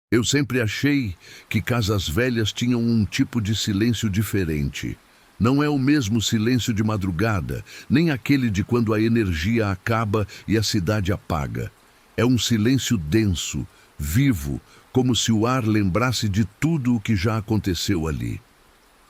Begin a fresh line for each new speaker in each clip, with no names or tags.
Eu sempre achei que casas velhas tinham um tipo de silêncio diferente. Não é o mesmo silêncio de madrugada, nem aquele de quando a energia acaba e a cidade apaga. É um silêncio denso, vivo, como se o ar lembrasse de tudo o que já aconteceu ali.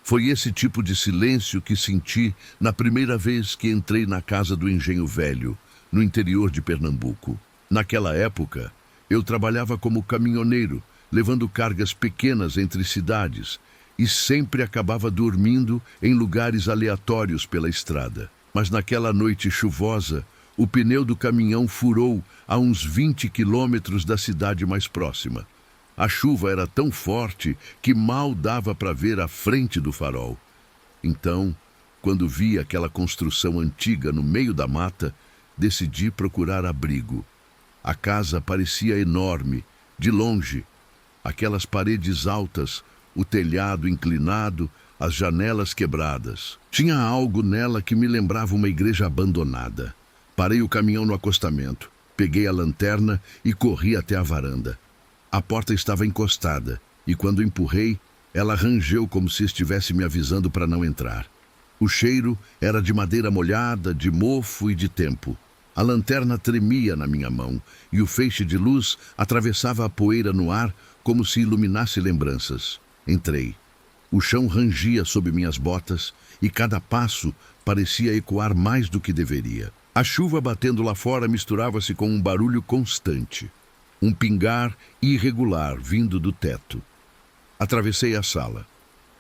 Foi esse tipo de silêncio que senti na primeira vez que entrei na casa do Engenho Velho, no interior de Pernambuco. Naquela época, eu trabalhava como caminhoneiro, levando cargas pequenas entre cidades, e sempre acabava dormindo em lugares aleatórios pela estrada. Mas naquela noite chuvosa, o pneu do caminhão furou a uns 20 quilômetros da cidade mais próxima. A chuva era tão forte que mal dava para ver a frente do farol. Então, quando vi aquela construção antiga no meio da mata, decidi procurar abrigo. A casa parecia enorme, de longe. Aquelas paredes altas, o telhado inclinado, as janelas quebradas. Tinha algo nela que me lembrava uma igreja abandonada. Parei o caminhão no acostamento, peguei a lanterna e corri até a varanda. A porta estava encostada, e quando empurrei, ela rangeu como se estivesse me avisando para não entrar. O cheiro era de madeira molhada, de mofo e de tempo. A lanterna tremia na minha mão, e o feixe de luz atravessava a poeira no ar como se iluminasse lembranças. Entrei. O chão rangia sob minhas botas, e cada passo parecia ecoar mais do que deveria. A chuva batendo lá fora misturava-se com um barulho constante. Um pingar irregular vindo do teto. Atravessei a sala.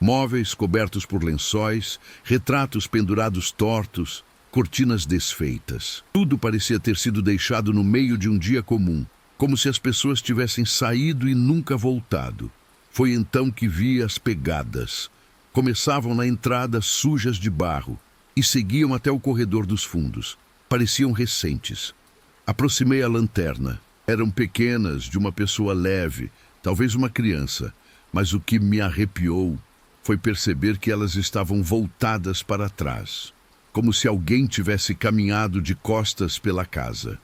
Móveis cobertos por lençóis, retratos pendurados tortos, cortinas desfeitas. Tudo parecia ter sido deixado no meio de um dia comum, como se as pessoas tivessem saído e nunca voltado. Foi então que vi as pegadas. Começavam na entrada sujas de barro e seguiam até o corredor dos fundos. Pareciam recentes. Aproximei a lanterna. Eram pequenas, de uma pessoa leve, talvez uma criança, mas o que me arrepiou foi perceber que elas estavam voltadas para trás, como se alguém tivesse caminhado de costas pela casa.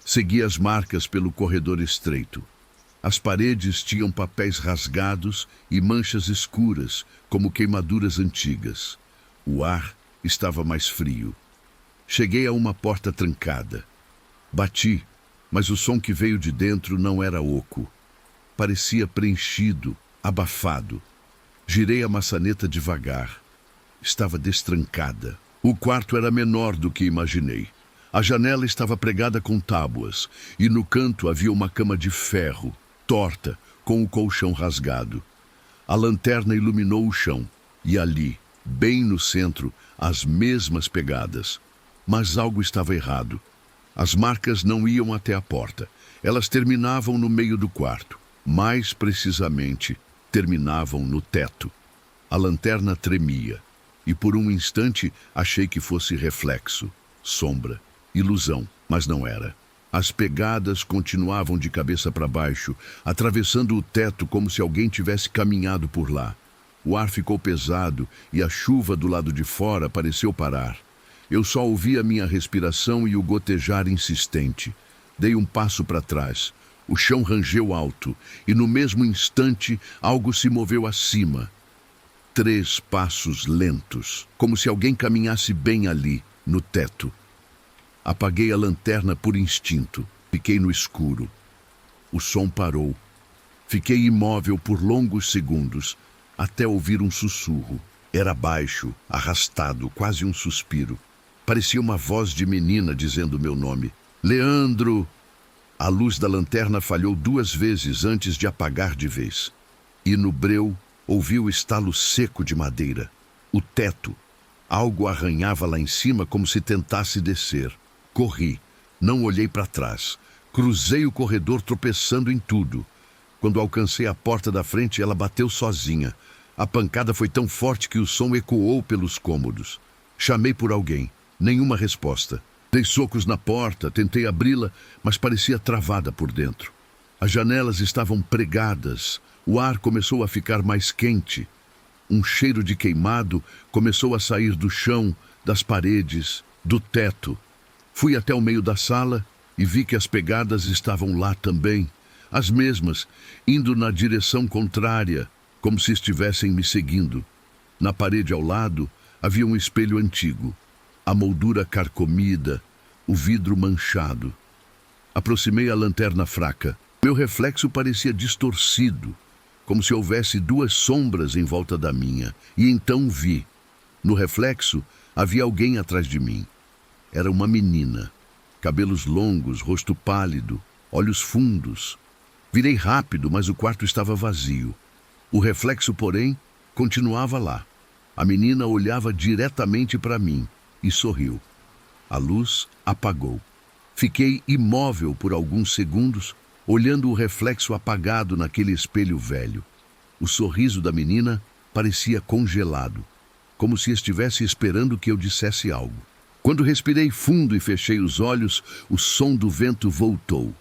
Segui as marcas pelo corredor estreito. As paredes tinham papéis rasgados e manchas escuras, como queimaduras antigas. O ar estava mais frio. Cheguei a uma porta trancada. Bati, mas o som que veio de dentro não era oco. Parecia preenchido, abafado. Girei a maçaneta devagar. Estava destrancada. O quarto era menor do que imaginei. A janela estava pregada com tábuas, e no canto havia uma cama de ferro, torta, com o colchão rasgado. A lanterna iluminou o chão, e ali, bem no centro, as mesmas pegadas. Mas algo estava errado. As marcas não iam até a porta. Elas terminavam no meio do quarto. Mais precisamente, terminavam no teto. A lanterna tremia, e por um instante achei que fosse reflexo, sombra, ilusão, mas não era. As pegadas continuavam de cabeça para baixo, atravessando o teto como se alguém tivesse caminhado por lá. O ar ficou pesado e a chuva do lado de fora pareceu parar. Eu só ouvia minha respiração e o gotejar insistente. Dei um passo para trás. O chão rangeu alto, e no mesmo instante algo se moveu acima. 3 passos lentos, como se alguém caminhasse bem ali, no teto. Apaguei a lanterna por instinto. Fiquei no escuro. O som parou. Fiquei imóvel por longos segundos, até ouvir um sussurro. Era baixo, arrastado, quase um suspiro. Parecia uma voz de menina dizendo meu nome. Leandro! A luz da lanterna falhou 2 vezes antes de apagar de vez. E no breu, ouvi o estalo seco de madeira. O teto. Algo arranhava lá em cima como se tentasse descer. Corri. Não olhei para trás. Cruzei o corredor tropeçando em tudo. Quando alcancei a porta da frente, ela bateu sozinha. A pancada foi tão forte que o som ecoou pelos cômodos. Chamei por alguém. Nenhuma resposta. Dei socos na porta, tentei abri-la, mas parecia travada por dentro. As janelas estavam pregadas, o ar começou a ficar mais quente. Um cheiro de queimado começou a sair do chão, das paredes, do teto. Fui até o meio da sala e vi que as pegadas estavam lá também, as mesmas, indo na direção contrária, como se estivessem me seguindo. Na parede ao lado havia um espelho antigo, a moldura carcomida, o vidro manchado. Aproximei a lanterna fraca. Meu reflexo parecia distorcido, como se houvesse duas sombras em volta da minha. E então vi. No reflexo, havia alguém atrás de mim. Era uma menina. Cabelos longos, rosto pálido, olhos fundos. Virei rápido, mas o quarto estava vazio. O reflexo, porém, continuava lá. A menina olhava diretamente para mim e sorriu. A luz apagou. Fiquei imóvel por alguns segundos, olhando o reflexo apagado naquele espelho velho. O sorriso da menina parecia congelado, como se estivesse esperando que eu dissesse algo. Quando respirei fundo e fechei os olhos, o som do vento voltou.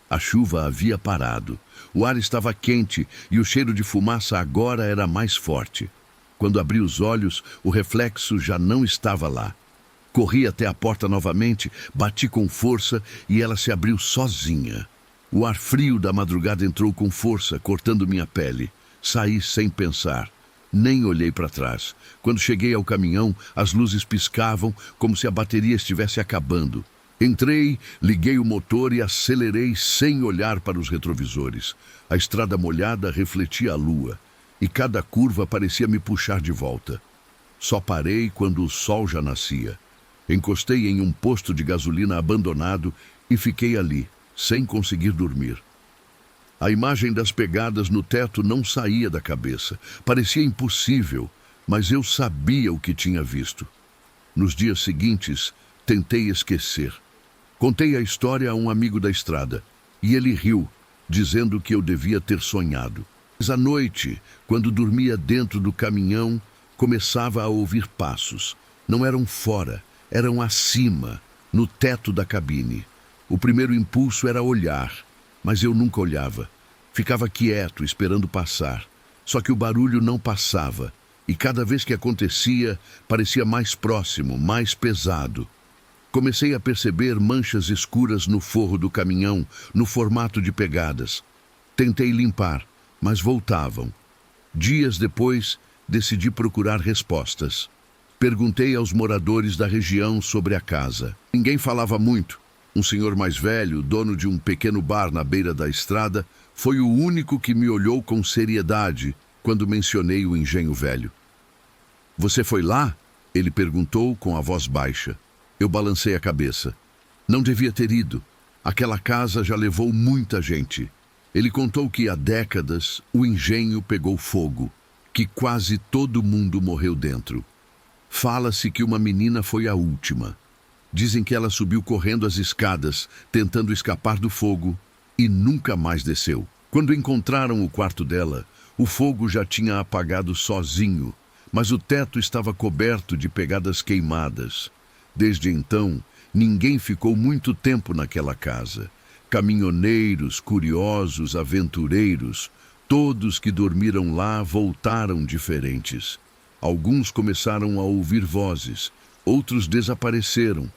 A chuva havia parado. O ar estava quente e o cheiro de fumaça agora era mais forte. Quando abri os olhos, o reflexo já não estava lá. Corri até a porta novamente, bati com força e ela se abriu sozinha. O ar frio da madrugada entrou com força, cortando minha pele. Saí sem pensar. Nem olhei para trás. Quando cheguei ao caminhão, as luzes piscavam como se a bateria estivesse acabando. Entrei, liguei o motor e acelerei sem olhar para os retrovisores. A estrada molhada refletia a lua e cada curva parecia me puxar de volta. Só parei quando o sol já nascia. Encostei em um posto de gasolina abandonado e fiquei ali, sem conseguir dormir. A imagem das pegadas no teto não saía da cabeça. Parecia impossível, mas eu sabia o que tinha visto. Nos dias seguintes, tentei esquecer. Contei a história a um amigo da estrada, e ele riu, dizendo que eu devia ter sonhado. Mas à noite, quando dormia dentro do caminhão, começava a ouvir passos. Não eram fora, eram acima, no teto da cabine. O primeiro impulso era olhar, mas eu nunca olhava. Ficava quieto, esperando passar. Só que o barulho não passava, e cada vez que acontecia, parecia mais próximo, mais pesado. Comecei a perceber manchas escuras no forro do caminhão, no formato de pegadas. Tentei limpar, mas voltavam. Dias depois, decidi procurar respostas. Perguntei aos moradores da região sobre a casa. Ninguém falava muito. Um senhor mais velho, dono de um pequeno bar na beira da estrada, foi o único que me olhou com seriedade quando mencionei o engenho velho. "Você foi lá?" Ele perguntou com a voz baixa. Eu balancei a cabeça. Não devia ter ido. Aquela casa já levou muita gente. Ele contou que há décadas o engenho pegou fogo, que quase todo mundo morreu dentro. Fala-se que uma menina foi a última. Dizem que ela subiu correndo as escadas, tentando escapar do fogo, e nunca mais desceu. Quando encontraram o quarto dela, o fogo já tinha apagado sozinho, mas o teto estava coberto de pegadas queimadas. Desde então, ninguém ficou muito tempo naquela casa. Caminhoneiros, curiosos, aventureiros, todos que dormiram lá voltaram diferentes. Alguns começaram a ouvir vozes, outros desapareceram.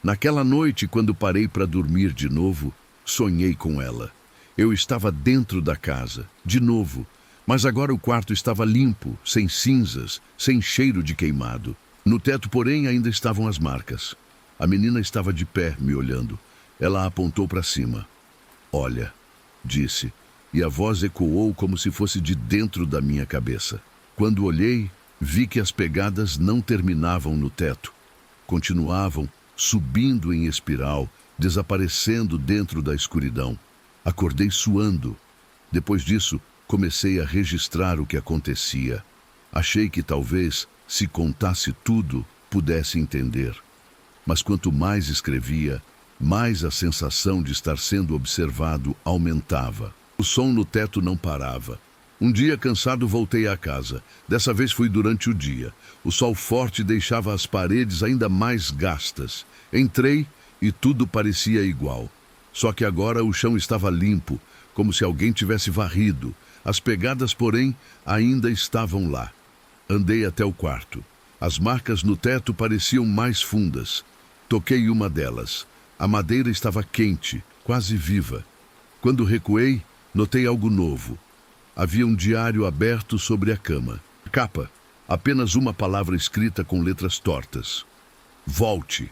Naquela noite, quando parei para dormir de novo, sonhei com ela. Eu estava dentro da casa, de novo, mas agora o quarto estava limpo, sem cinzas, sem cheiro de queimado. No teto, porém, ainda estavam as marcas. A menina estava de pé, me olhando. Ela apontou para cima. "Olha", disse, e a voz ecoou como se fosse de dentro da minha cabeça. Quando olhei, vi que as pegadas não terminavam no teto. Continuavam subindo em espiral, desaparecendo dentro da escuridão. Acordei suando. Depois disso, comecei a registrar o que acontecia. Achei que talvez, se contasse tudo, pudesse entender. Mas quanto mais escrevia, mais a sensação de estar sendo observado aumentava. O som no teto não parava. Um dia, cansado, voltei à casa. Dessa vez fui durante o dia. O sol forte deixava as paredes ainda mais gastas. Entrei e tudo parecia igual. Só que agora o chão estava limpo, como se alguém tivesse varrido. As pegadas, porém, ainda estavam lá. Andei até o quarto. As marcas no teto pareciam mais fundas. Toquei uma delas. A madeira estava quente, quase viva. Quando recuei, Notei algo novo. Havia um diário aberto sobre a cama. Capa, apenas uma palavra escrita com letras tortas. Volte.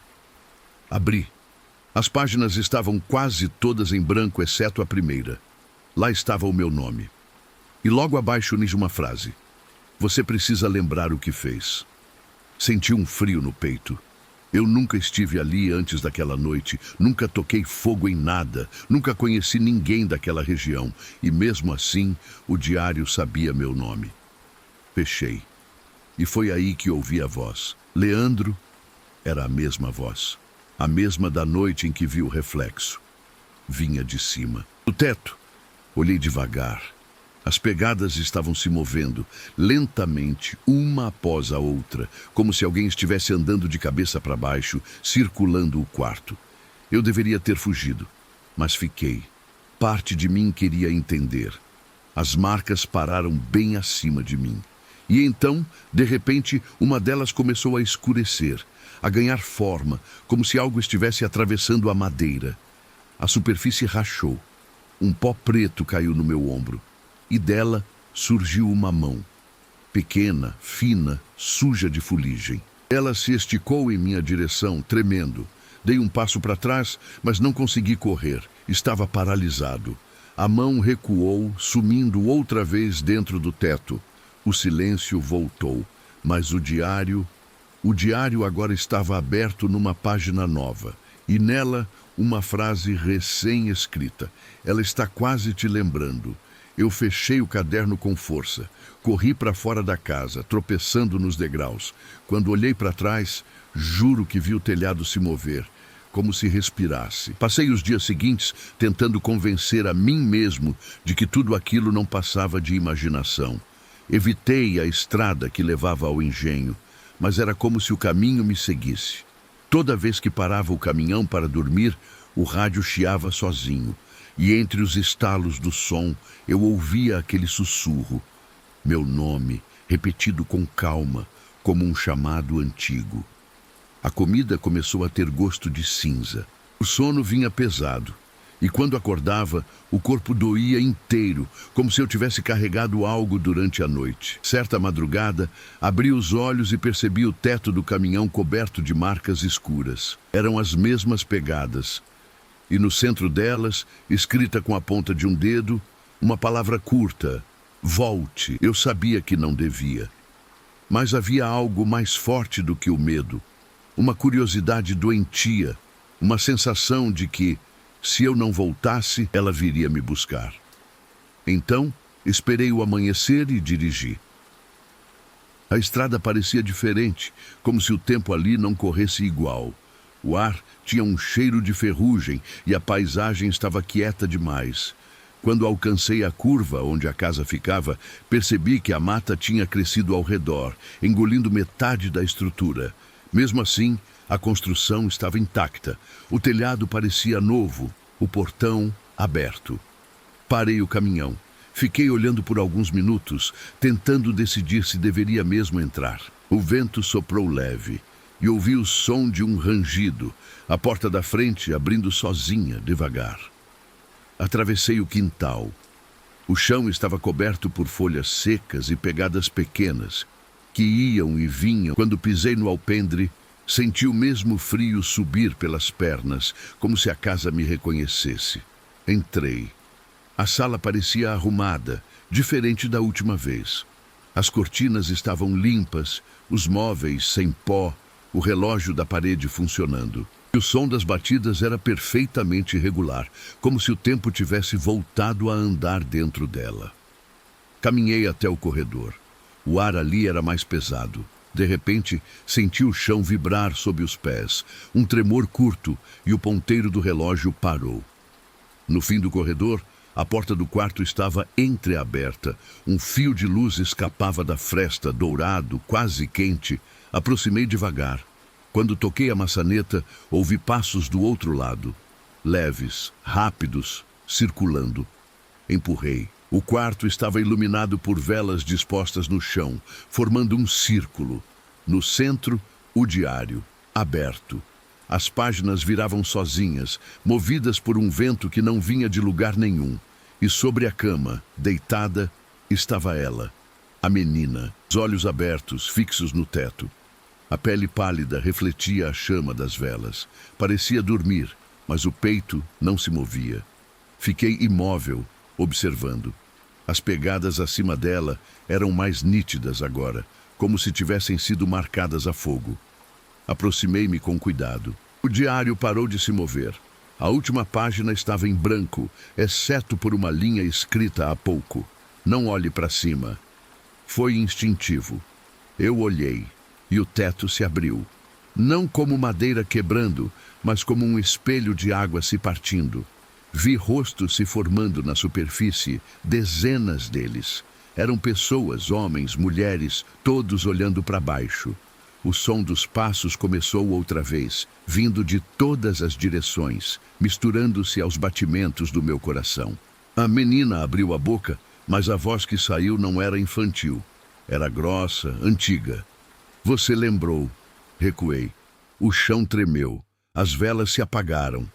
Abri. As páginas estavam quase todas em branco, exceto a primeira. Lá estava o meu nome. E logo abaixo li uma frase. Você precisa lembrar o que fez. Senti um frio no peito. Eu nunca estive ali antes daquela noite, nunca toquei fogo em nada, nunca conheci ninguém daquela região, e mesmo assim, o diário sabia meu nome. Fechei. E foi aí que ouvi a voz. Leandro era a mesma voz. A mesma da noite em que vi o reflexo. Vinha de cima. Do teto. Olhei devagar. As pegadas estavam se movendo, lentamente, uma após a outra, como se alguém estivesse andando de cabeça para baixo, circulando o quarto. Eu deveria ter fugido, mas fiquei. Parte de mim queria entender. As marcas pararam bem acima de mim. E então, de repente, uma delas começou a escurecer, a ganhar forma, como se algo estivesse atravessando a madeira. A superfície rachou. Um pó preto caiu no meu ombro. E dela surgiu uma mão. Pequena, fina, suja de fuligem. Ela se esticou em minha direção, tremendo. Dei um passo para trás, mas não consegui correr. Estava paralisado. A mão recuou, sumindo outra vez dentro do teto. O silêncio voltou, mas o diário agora estava aberto numa página nova. E nela, uma frase recém-escrita. Ela está quase te lembrando. Eu fechei o caderno com força. Corri para fora da casa, tropeçando nos degraus. Quando olhei para trás, juro que vi o telhado se mover, como se respirasse. Passei os dias seguintes tentando convencer a mim mesmo de que tudo aquilo não passava de imaginação. Evitei a estrada que levava ao engenho, mas era como se o caminho me seguisse. Toda vez que parava o caminhão para dormir, o rádio chiava sozinho. E entre os estalos do som, eu ouvia aquele sussurro. Meu nome, repetido com calma, como um chamado antigo. A comida começou a ter gosto de cinza. O sono vinha pesado. E quando acordava, o corpo doía inteiro, como se eu tivesse carregado algo durante a noite. Certa madrugada, abri os olhos e percebi o teto do caminhão coberto de marcas escuras. Eram as mesmas pegadas. E no centro delas, escrita com a ponta de um dedo, uma palavra curta: volte. Eu sabia que não devia. Mas havia algo mais forte do que o medo. Uma curiosidade doentia, uma sensação de que, se eu não voltasse, ela viria me buscar. Então, esperei o amanhecer e dirigi. A estrada parecia diferente, como se o tempo ali não corresse igual. O ar tinha um cheiro de ferrugem e a paisagem estava quieta demais. Quando alcancei a curva onde a casa ficava, percebi que a mata tinha crescido ao redor, engolindo metade da estrutura. Mesmo assim, a construção estava intacta. O telhado parecia novo, o portão aberto. Parei o caminhão. Fiquei olhando por alguns minutos, tentando decidir se deveria mesmo entrar. O vento soprou leve. E ouvi o som de um rangido, a porta da frente abrindo sozinha, devagar. Atravessei o quintal. O chão estava coberto por folhas secas e pegadas pequenas, que iam e vinham. Quando pisei no alpendre, senti o mesmo frio subir pelas pernas, como se a casa me reconhecesse. Entrei. A sala parecia arrumada, diferente da última vez. As cortinas estavam limpas, os móveis sem pó, o relógio da parede funcionando. E o som das batidas era perfeitamente regular, como se o tempo tivesse voltado a andar dentro dela. Caminhei até o corredor. O ar ali era mais pesado. De repente, senti o chão vibrar sob os pés, um tremor curto, e o ponteiro do relógio parou. No fim do corredor, a porta do quarto estava entreaberta. Um fio de luz escapava da fresta, dourado, quase quente. Aproximei devagar. Quando toquei a maçaneta, ouvi passos do outro lado. Leves, rápidos, circulando. Empurrei. O quarto estava iluminado por velas dispostas no chão, formando um círculo. No centro, o diário, aberto. As páginas viravam sozinhas, movidas por um vento que não vinha de lugar nenhum. E sobre a cama, deitada, estava ela, a menina, os olhos abertos, fixos no teto. A pele pálida refletia a chama das velas. Parecia dormir, mas o peito não se movia. Fiquei imóvel, observando. As pegadas acima dela eram mais nítidas agora, como se tivessem sido marcadas a fogo. Aproximei-me com cuidado. O diário parou de se mover. A última página estava em branco, exceto por uma linha escrita há pouco. Não olhe para cima. Foi instintivo. Eu olhei, e o teto se abriu. Não como madeira quebrando, mas como um espelho de água se partindo. Vi rostos se formando na superfície, dezenas deles. Eram pessoas, homens, mulheres, todos olhando para baixo. O som dos passos começou outra vez, vindo de todas as direções, misturando-se aos batimentos do meu coração. A menina abriu a boca, mas a voz que saiu não era infantil. Era grossa, antiga. Você lembrou. Recuei. O chão tremeu. As velas se apagaram.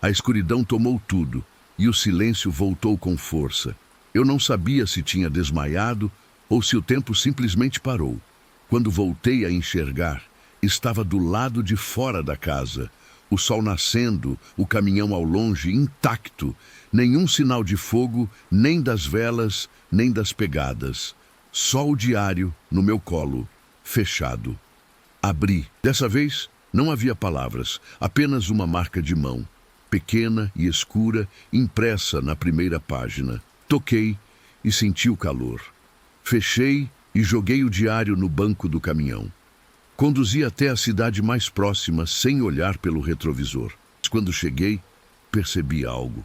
A escuridão tomou tudo, e o silêncio voltou com força. Eu não sabia se tinha desmaiado ou se o tempo simplesmente parou. Quando voltei a enxergar, estava do lado de fora da casa. O sol nascendo, o caminhão ao longe, intacto. Nenhum sinal de fogo, nem das velas, nem das pegadas. Só o diário no meu colo, fechado. Abri. Dessa vez, não havia palavras, apenas uma marca de mão. Pequena e escura, impressa na primeira página. Toquei e senti o calor. Fechei e joguei o diário no banco do caminhão. Conduzi até a cidade mais próxima sem olhar pelo retrovisor. Quando cheguei, percebi algo.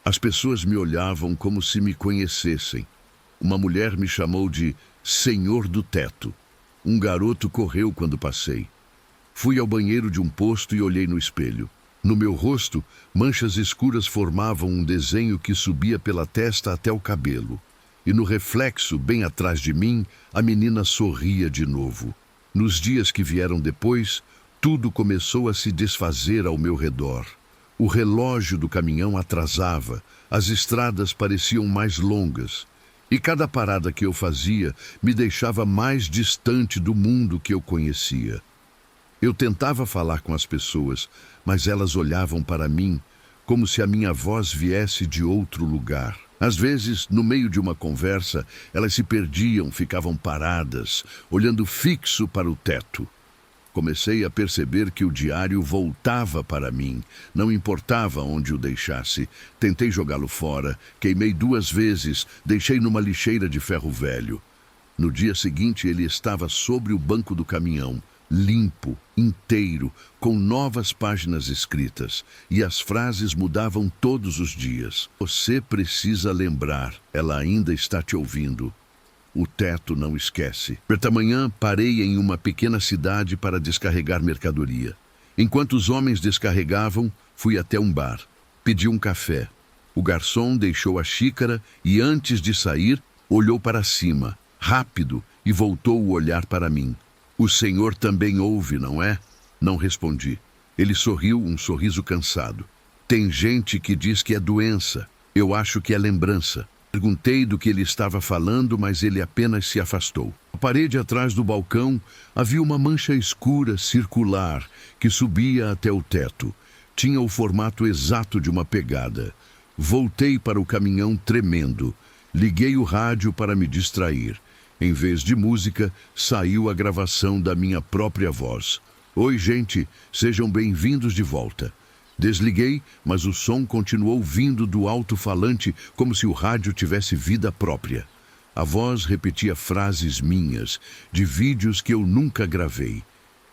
As pessoas me olhavam como se me conhecessem. Uma mulher me chamou de Senhor do Teto. Um garoto correu quando passei. Fui ao banheiro de um posto e olhei no espelho. No meu rosto, manchas escuras formavam um desenho que subia pela testa até o cabelo. E no reflexo, bem atrás de mim, a menina sorria de novo. Nos dias que vieram depois, tudo começou a se desfazer ao meu redor. O relógio do caminhão atrasava, as estradas pareciam mais longas. E cada parada que eu fazia me deixava mais distante do mundo que eu conhecia. Eu tentava falar com as pessoas, mas elas olhavam para mim como se a minha voz viesse de outro lugar. Às vezes, no meio de uma conversa, elas se perdiam, ficavam paradas, olhando fixo para o teto. Comecei a perceber que o diário voltava para mim, não importava onde o deixasse. Tentei jogá-lo fora, queimei 2 vezes, deixei numa lixeira de ferro velho. No dia seguinte, ele estava sobre o banco do caminhão, limpo, inteiro, com novas páginas escritas, e as frases mudavam todos os dias. Você precisa lembrar, ela ainda está te ouvindo. O teto não esquece. Certa manhã, parei em uma pequena cidade para descarregar mercadoria. Enquanto os homens descarregavam, fui até um bar. Pedi um café. O garçom deixou a xícara e, antes de sair, olhou para cima, rápido, e voltou o olhar para mim. O senhor também ouve, não é? Não respondi. Ele sorriu, um sorriso cansado. Tem gente que diz que é doença. Eu acho que é lembrança. Perguntei do que ele estava falando, mas ele apenas se afastou. Na parede atrás do balcão havia uma mancha escura, circular, que subia até o teto. Tinha o formato exato de uma pegada. Voltei para o caminhão tremendo. Liguei o rádio para me distrair. Em vez de música, saiu a gravação da minha própria voz. Oi, gente, sejam bem-vindos de volta. Desliguei, mas o som continuou vindo do alto-falante como se o rádio tivesse vida própria. A voz repetia frases minhas, de vídeos que eu nunca gravei.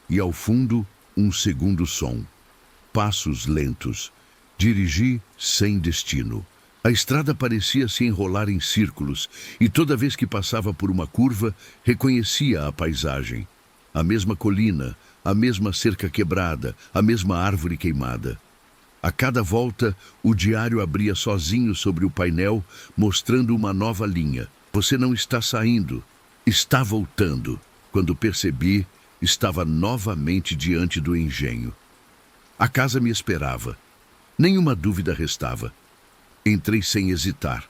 E ao fundo, um segundo som. Passos lentos. Dirigi sem destino. A estrada parecia se enrolar em círculos, e toda vez que passava por uma curva, reconhecia a paisagem. A mesma colina, a mesma cerca quebrada, a mesma árvore queimada. A cada volta, o diário abria sozinho sobre o painel, mostrando uma nova linha. Você não está saindo, está voltando. Quando percebi, estava novamente diante do engenho. A casa me esperava. Nenhuma dúvida restava. Entrei sem hesitar.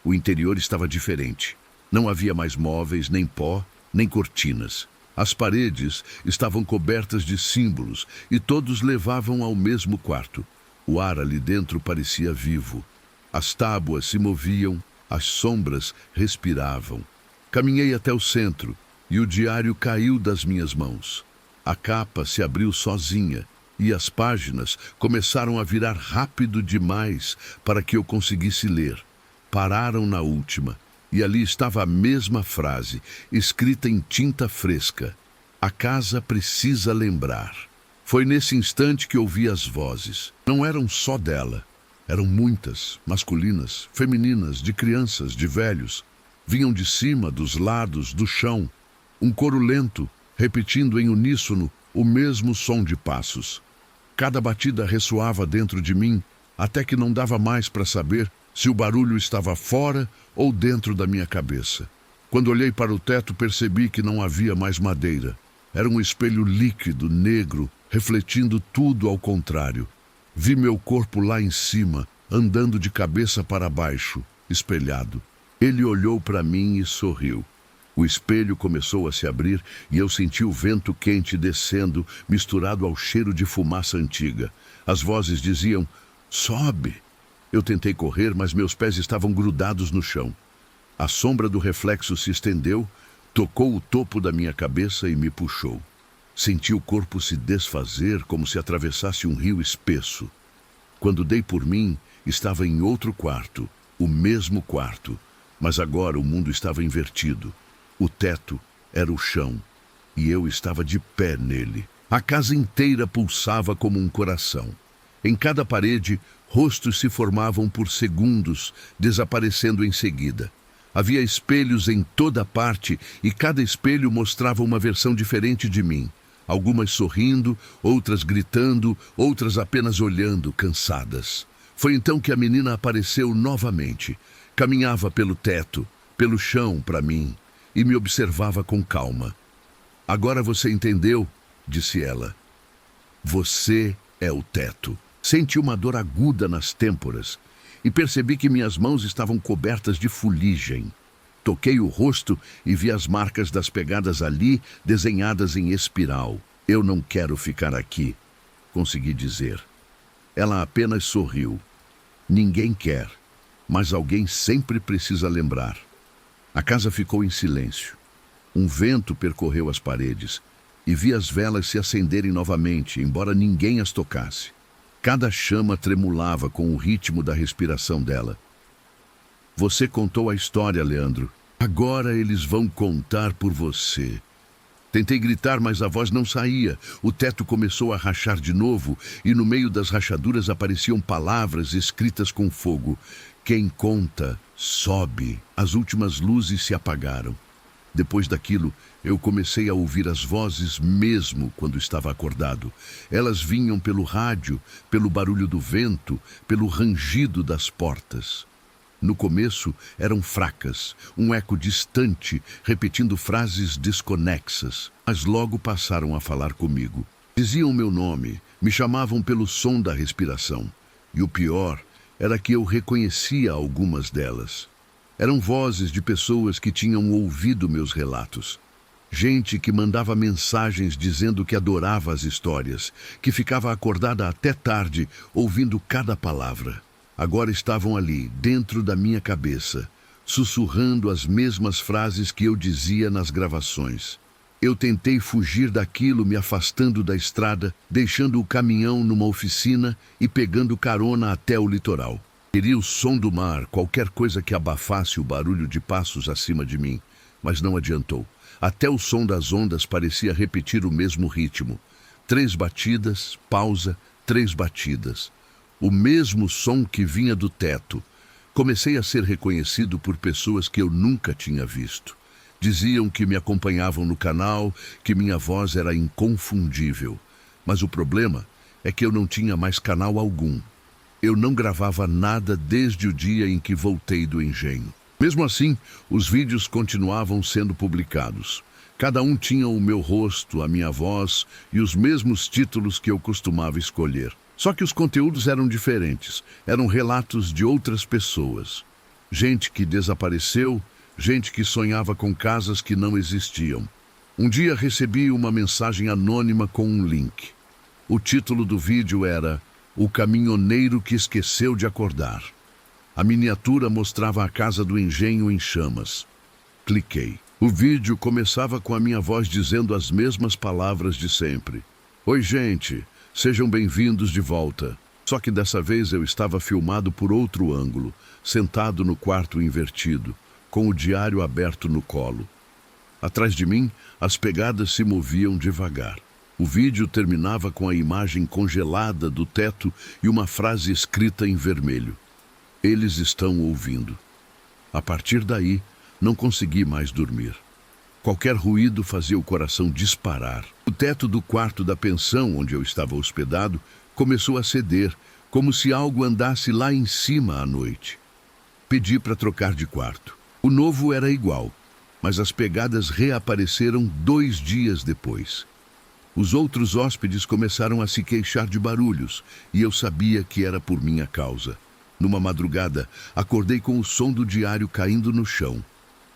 O interior estava diferente. Não havia mais móveis, nem pó, nem cortinas. As paredes estavam cobertas de símbolos e todos levavam ao mesmo quarto. O ar ali dentro parecia vivo. As tábuas se moviam, as sombras respiravam. Caminhei até o centro e o diário caiu das minhas mãos. A capa se abriu sozinha e as páginas começaram a virar rápido demais para que eu conseguisse ler. Pararam na última e ali estava a mesma frase, escrita em tinta fresca. A casa precisa lembrar. Foi nesse instante que ouvi as vozes. Não eram só dela. Eram muitas, masculinas, femininas, de crianças, de velhos. Vinham de cima, dos lados, do chão. Um coro lento, repetindo em uníssono o mesmo som de passos. Cada batida ressoava dentro de mim, até que não dava mais para saber se o barulho estava fora ou dentro da minha cabeça. Quando olhei para o teto, percebi que não havia mais madeira. Era um espelho líquido, negro, refletindo tudo ao contrário. Vi meu corpo lá em cima, andando de cabeça para baixo, espelhado. Ele olhou para mim e sorriu. O espelho começou a se abrir e eu senti o vento quente descendo, misturado ao cheiro de fumaça antiga. As vozes diziam: "Sobe!" Eu tentei correr, mas meus pés estavam grudados no chão. A sombra do reflexo se estendeu, tocou o topo da minha cabeça e me puxou. Senti o corpo se desfazer como se atravessasse um rio espesso. Quando dei por mim, estava em outro quarto, o mesmo quarto, mas agora o mundo estava invertido. O teto era o chão e eu estava de pé nele. A casa inteira pulsava como um coração. Em cada parede, rostos se formavam por segundos, desaparecendo em seguida. Havia espelhos em toda parte e cada espelho mostrava uma versão diferente de mim. Algumas sorrindo, outras gritando, outras apenas olhando, cansadas. Foi então que a menina apareceu novamente. Caminhava pelo teto, pelo chão para mim, e me observava com calma. "Agora você entendeu?", disse ela. "Você é o teto." Senti uma dor aguda nas têmporas e percebi que minhas mãos estavam cobertas de fuligem. Toquei o rosto e vi as marcas das pegadas ali, desenhadas em espiral. "Eu não quero ficar aqui", consegui dizer. Ela apenas sorriu. "Ninguém quer, mas alguém sempre precisa lembrar." A casa ficou em silêncio. Um vento percorreu as paredes e vi as velas se acenderem novamente, embora ninguém as tocasse. Cada chama tremulava com o ritmo da respiração dela. "Você contou a história, Leandro. Agora eles vão contar por você." Tentei gritar, mas a voz não saía. O teto começou a rachar de novo e no meio das rachaduras apareciam palavras escritas com fogo. "Quem conta, sobe." As últimas luzes se apagaram. Depois daquilo, eu comecei a ouvir as vozes mesmo quando estava acordado. Elas vinham pelo rádio, pelo barulho do vento, pelo rangido das portas. No começo eram fracas, um eco distante, repetindo frases desconexas, mas logo passaram a falar comigo. Diziam meu nome, me chamavam pelo som da respiração. E o pior era que eu reconhecia algumas delas. Eram vozes de pessoas que tinham ouvido meus relatos. Gente que mandava mensagens dizendo que adorava as histórias, que ficava acordada até tarde, ouvindo cada palavra. Agora estavam ali, dentro da minha cabeça, sussurrando as mesmas frases que eu dizia nas gravações. Eu tentei fugir daquilo, me afastando da estrada, deixando o caminhão numa oficina e pegando carona até o litoral. Queria o som do mar, qualquer coisa que abafasse o barulho de passos acima de mim, mas não adiantou. Até o som das ondas parecia repetir o mesmo ritmo. 3 batidas, pausa, 3 batidas. O mesmo som que vinha do teto. Comecei a ser reconhecido por pessoas que eu nunca tinha visto. Diziam que me acompanhavam no canal, que minha voz era inconfundível. Mas o problema é que eu não tinha mais canal algum. Eu não gravava nada desde o dia em que voltei do engenho. Mesmo assim, os vídeos continuavam sendo publicados. Cada tinha o meu rosto, a minha voz e os mesmos títulos que eu costumava escolher. Só que os conteúdos eram diferentes, eram relatos de outras pessoas. Gente que desapareceu, gente que sonhava com casas que não existiam. Um dia recebi uma mensagem anônima com um link. O título do vídeo era "O caminhoneiro que esqueceu de acordar". A miniatura mostrava a casa do engenho em chamas. Cliquei. O vídeo começava com a minha voz dizendo as mesmas palavras de sempre. "Oi, gente, sejam bem-vindos de volta". Só que dessa vez eu estava filmado por outro ângulo, sentado no quarto invertido, com o diário aberto no colo. Atrás de mim, as pegadas se moviam devagar. O vídeo terminava com a imagem congelada do teto e uma frase escrita em vermelho. "Eles estão ouvindo". A partir daí, não consegui mais dormir. Qualquer ruído fazia o coração disparar. O teto do quarto da pensão onde eu estava hospedado começou a ceder, como se algo andasse lá em cima à noite. Pedi para trocar de quarto. O novo era igual, mas as pegadas reapareceram 2 dias depois. Os outros hóspedes começaram a se queixar de barulhos, e eu sabia que era por minha causa. Numa madrugada, acordei com o som do diário caindo no chão.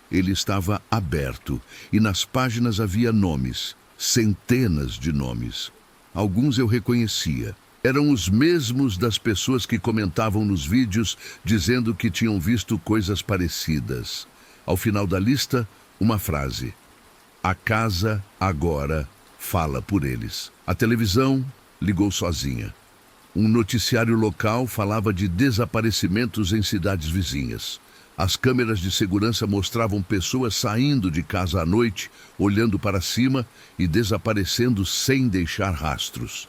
Ele estava aberto, e nas páginas havia nomes, centenas de nomes. Alguns eu reconhecia. Eram os mesmos das pessoas que comentavam nos vídeos, dizendo que tinham visto coisas parecidas. Ao final da lista, uma frase: "A casa agora fala por eles". A televisão ligou sozinha. Um noticiário local falava de desaparecimentos em cidades vizinhas. As câmeras de segurança mostravam pessoas saindo de casa à noite, olhando para cima e desaparecendo sem deixar rastros.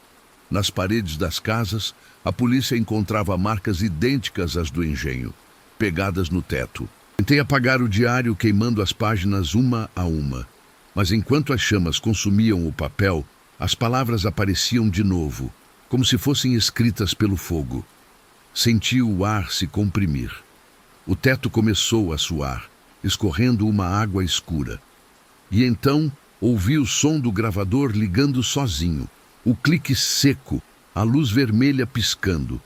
Nas paredes das casas, a polícia encontrava marcas idênticas às do engenho, pegadas no teto. Tentei apagar o diário queimando as páginas uma a uma, mas enquanto as chamas consumiam o papel, as palavras apareciam de novo, como se fossem escritas pelo fogo. Senti o ar se comprimir. O teto começou a suar, escorrendo uma água escura. E então ouvi o som do gravador ligando sozinho, o clique seco, a luz vermelha piscando.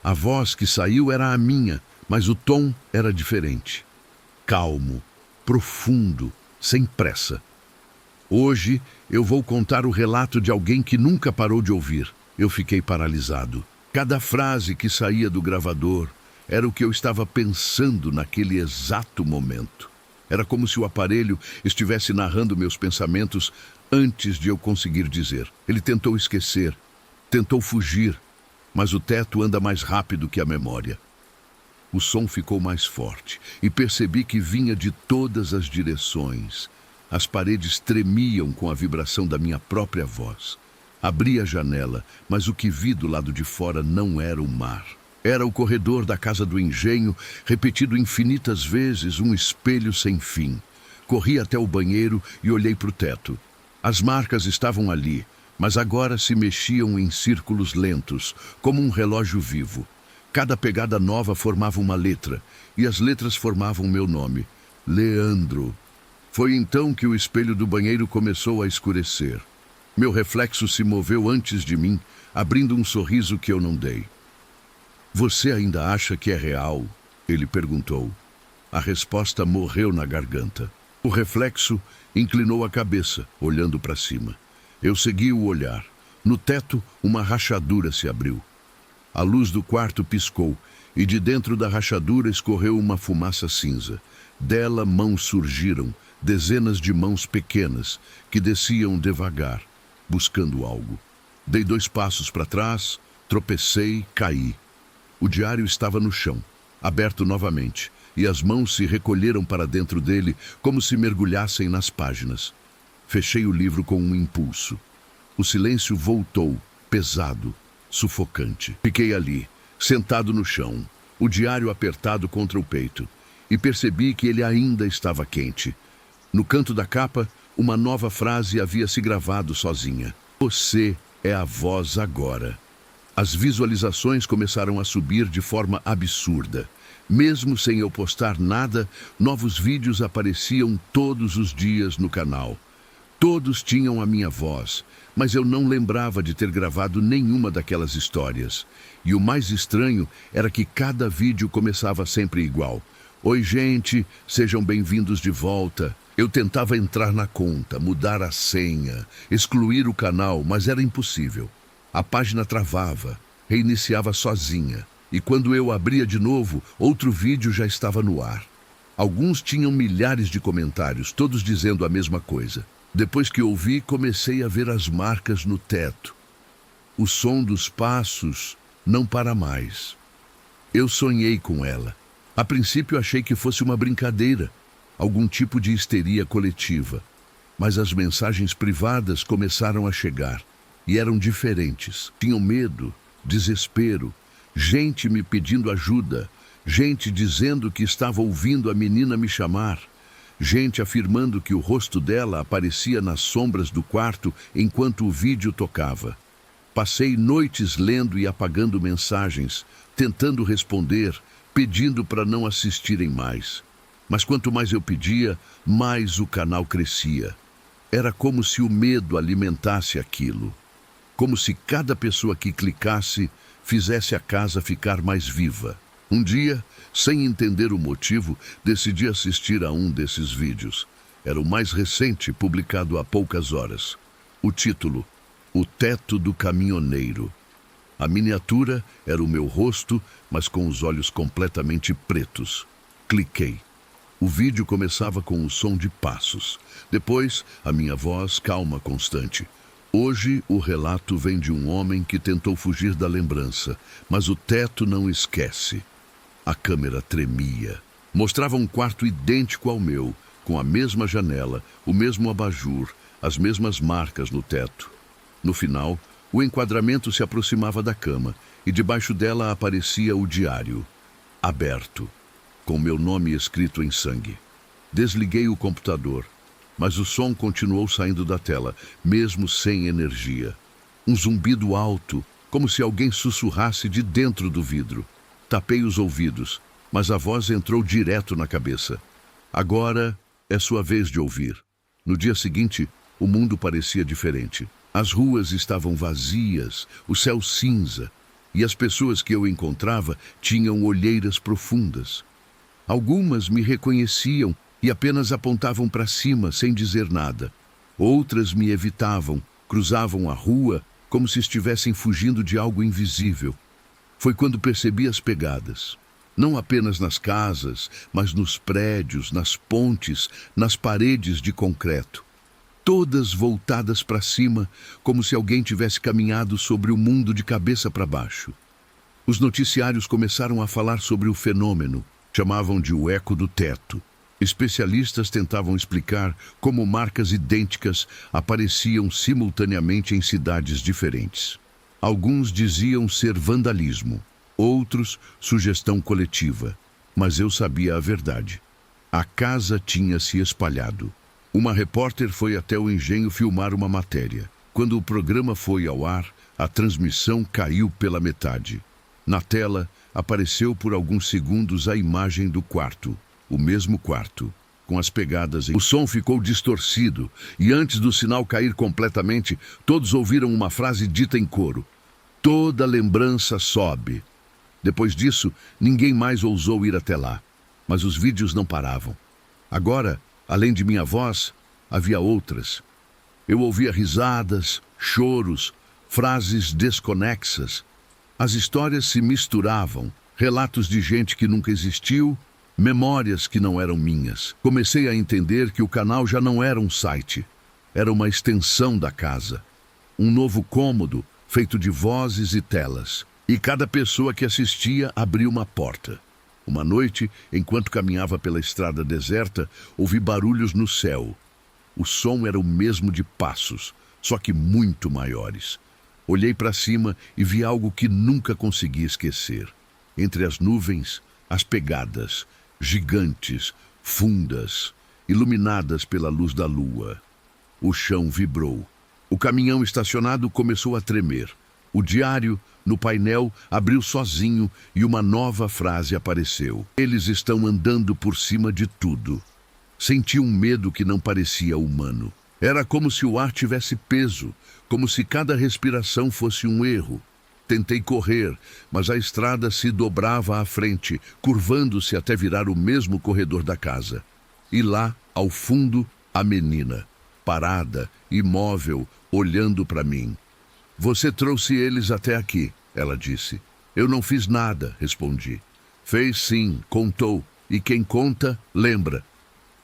A voz que saiu era a minha, mas o tom era diferente. Calmo, profundo, sem pressa. Hoje eu vou contar o relato de alguém que nunca parou de ouvir. Eu fiquei paralisado. Cada frase que saía do gravador era o que eu estava pensando naquele exato momento. Era como se o aparelho estivesse narrando meus pensamentos antes de eu conseguir dizer. Ele tentou esquecer, tentou fugir, mas o teto anda mais rápido que a memória. O som ficou mais forte e percebi que vinha de todas as direções. As paredes tremiam com a vibração da minha própria voz. Abri a janela, mas o que vi do lado de fora não era o mar. Era o corredor da casa do engenho, repetido infinitas vezes, um espelho sem fim. Corri até o banheiro e olhei para o teto. As marcas estavam ali, mas agora se mexiam em círculos lentos, como um relógio vivo. Cada pegada nova formava uma letra, e as letras formavam meu nome, Leandro. Foi então que o espelho do banheiro começou a escurecer. Meu reflexo se moveu antes de mim, abrindo um sorriso que eu não dei. "Você ainda acha que é real?" ele perguntou. A resposta morreu na garganta. O reflexo inclinou a cabeça, olhando para cima. Eu segui o olhar. No teto, uma rachadura se abriu. A luz do quarto piscou, e de dentro da rachadura escorreu uma fumaça cinza. Dela mãos surgiram, dezenas de mãos pequenas, que desciam devagar, buscando algo. Dei 2 passos para trás, tropecei, caí. O diário estava no chão, aberto novamente, e as mãos se recolheram para dentro dele, como se mergulhassem nas páginas. Fechei o livro com um impulso. O silêncio voltou, pesado, sufocante. Fiquei ali, sentado no chão, o diário apertado contra o peito, e percebi que ele ainda estava quente. No canto da capa, uma nova frase havia se gravado sozinha. "Você é a voz agora". As visualizações começaram a subir de forma absurda. Mesmo sem eu postar nada, novos vídeos apareciam todos os dias no canal. Todos tinham a minha voz, mas eu não lembrava de ter gravado nenhuma daquelas histórias. E o mais estranho era que cada vídeo começava sempre igual. Oi, gente, sejam bem-vindos de volta. Eu tentava entrar na conta, mudar a senha, excluir o canal, mas era impossível. A página travava, reiniciava sozinha. E quando eu abria de novo, outro vídeo já estava no ar. Alguns tinham milhares de comentários, todos dizendo a mesma coisa. Depois que ouvi, comecei a ver as marcas no teto. O som dos passos não para mais. Eu sonhei com ela. A princípio achei que fosse uma brincadeira, algum tipo de histeria coletiva. Mas as mensagens privadas começaram a chegar e eram diferentes. Tinham medo, desespero, gente me pedindo ajuda, gente dizendo que estava ouvindo a menina me chamar, gente afirmando que o rosto dela aparecia nas sombras do quarto enquanto o vídeo tocava. Passei noites lendo e apagando mensagens, tentando responder, pedindo para não assistirem mais. Mas quanto mais eu pedia, mais o canal crescia. Era como se o medo alimentasse aquilo. Como se cada pessoa que clicasse fizesse a casa ficar mais viva. Um dia, sem entender o motivo, decidi assistir a um desses vídeos. Era o mais recente, publicado há poucas horas. O título: O Teto do Caminhoneiro. A miniatura era o meu rosto, mas com os olhos completamente pretos. Cliquei. O vídeo começava com o som de passos. Depois, a minha voz calma, constante. Hoje, o relato vem de um homem que tentou fugir da lembrança, mas o teto não esquece. A câmera tremia. Mostrava um quarto idêntico ao meu, com a mesma janela, o mesmo abajur, as mesmas marcas no teto. No final, o enquadramento se aproximava da cama e debaixo dela aparecia o diário, aberto, com meu nome escrito em sangue. Desliguei o computador, mas o som continuou saindo da tela, mesmo sem energia. Um zumbido alto, como se alguém sussurrasse de dentro do vidro. Tapei os ouvidos, mas a voz entrou direto na cabeça. Agora é sua vez de ouvir. No dia seguinte, o mundo parecia diferente. As ruas estavam vazias, o céu cinza, e as pessoas que eu encontrava tinham olheiras profundas. Algumas me reconheciam e apenas apontavam para cima sem dizer nada. Outras me evitavam, cruzavam a rua como se estivessem fugindo de algo invisível. Foi quando percebi as pegadas. Não apenas nas casas, mas nos prédios, nas pontes, nas paredes de concreto. Todas voltadas para cima, como se alguém tivesse caminhado sobre o mundo de cabeça para baixo. Os noticiários começaram a falar sobre o fenômeno. Chamavam de o eco do teto. Especialistas tentavam explicar como marcas idênticas apareciam simultaneamente em cidades diferentes. Alguns diziam ser vandalismo, outros sugestão coletiva. Mas eu sabia a verdade. A casa tinha se espalhado. Uma repórter foi até o engenho filmar uma matéria. Quando o programa foi ao ar, a transmissão caiu pela metade. Na tela, apareceu por alguns segundos a imagem do quarto. O mesmo quarto, com as pegadas. O som ficou distorcido e antes do sinal cair completamente, todos ouviram uma frase dita em coro. Toda lembrança sobe. Depois disso, ninguém mais ousou ir até lá. Mas os vídeos não paravam. Agora, além de minha voz, havia outras. Eu ouvia risadas, choros, frases desconexas. As histórias se misturavam, relatos de gente que nunca existiu, memórias que não eram minhas. Comecei a entender que o canal já não era um site, era uma extensão da casa. Um novo cômodo, feito de vozes e telas. E cada pessoa que assistia abria uma porta. Uma noite, enquanto caminhava pela estrada deserta, ouvi barulhos no céu. O som era o mesmo de passos, só que muito maiores. Olhei para cima e vi algo que nunca consegui esquecer. Entre as nuvens, as pegadas, gigantes, fundas, iluminadas pela luz da lua. O chão vibrou. O caminhão estacionado começou a tremer. O diário, no painel, abriu sozinho e uma nova frase apareceu. Eles estão andando por cima de tudo. Senti um medo que não parecia humano. Era como se o ar tivesse peso, como se cada respiração fosse um erro. Tentei correr, mas a estrada se dobrava à frente, curvando-se até virar o mesmo corredor da casa. E lá, ao fundo, a menina, parada, imóvel, olhando para mim. Você trouxe eles até aqui, ela disse. Eu não fiz nada, respondi. Fez sim, contou, e quem conta, lembra.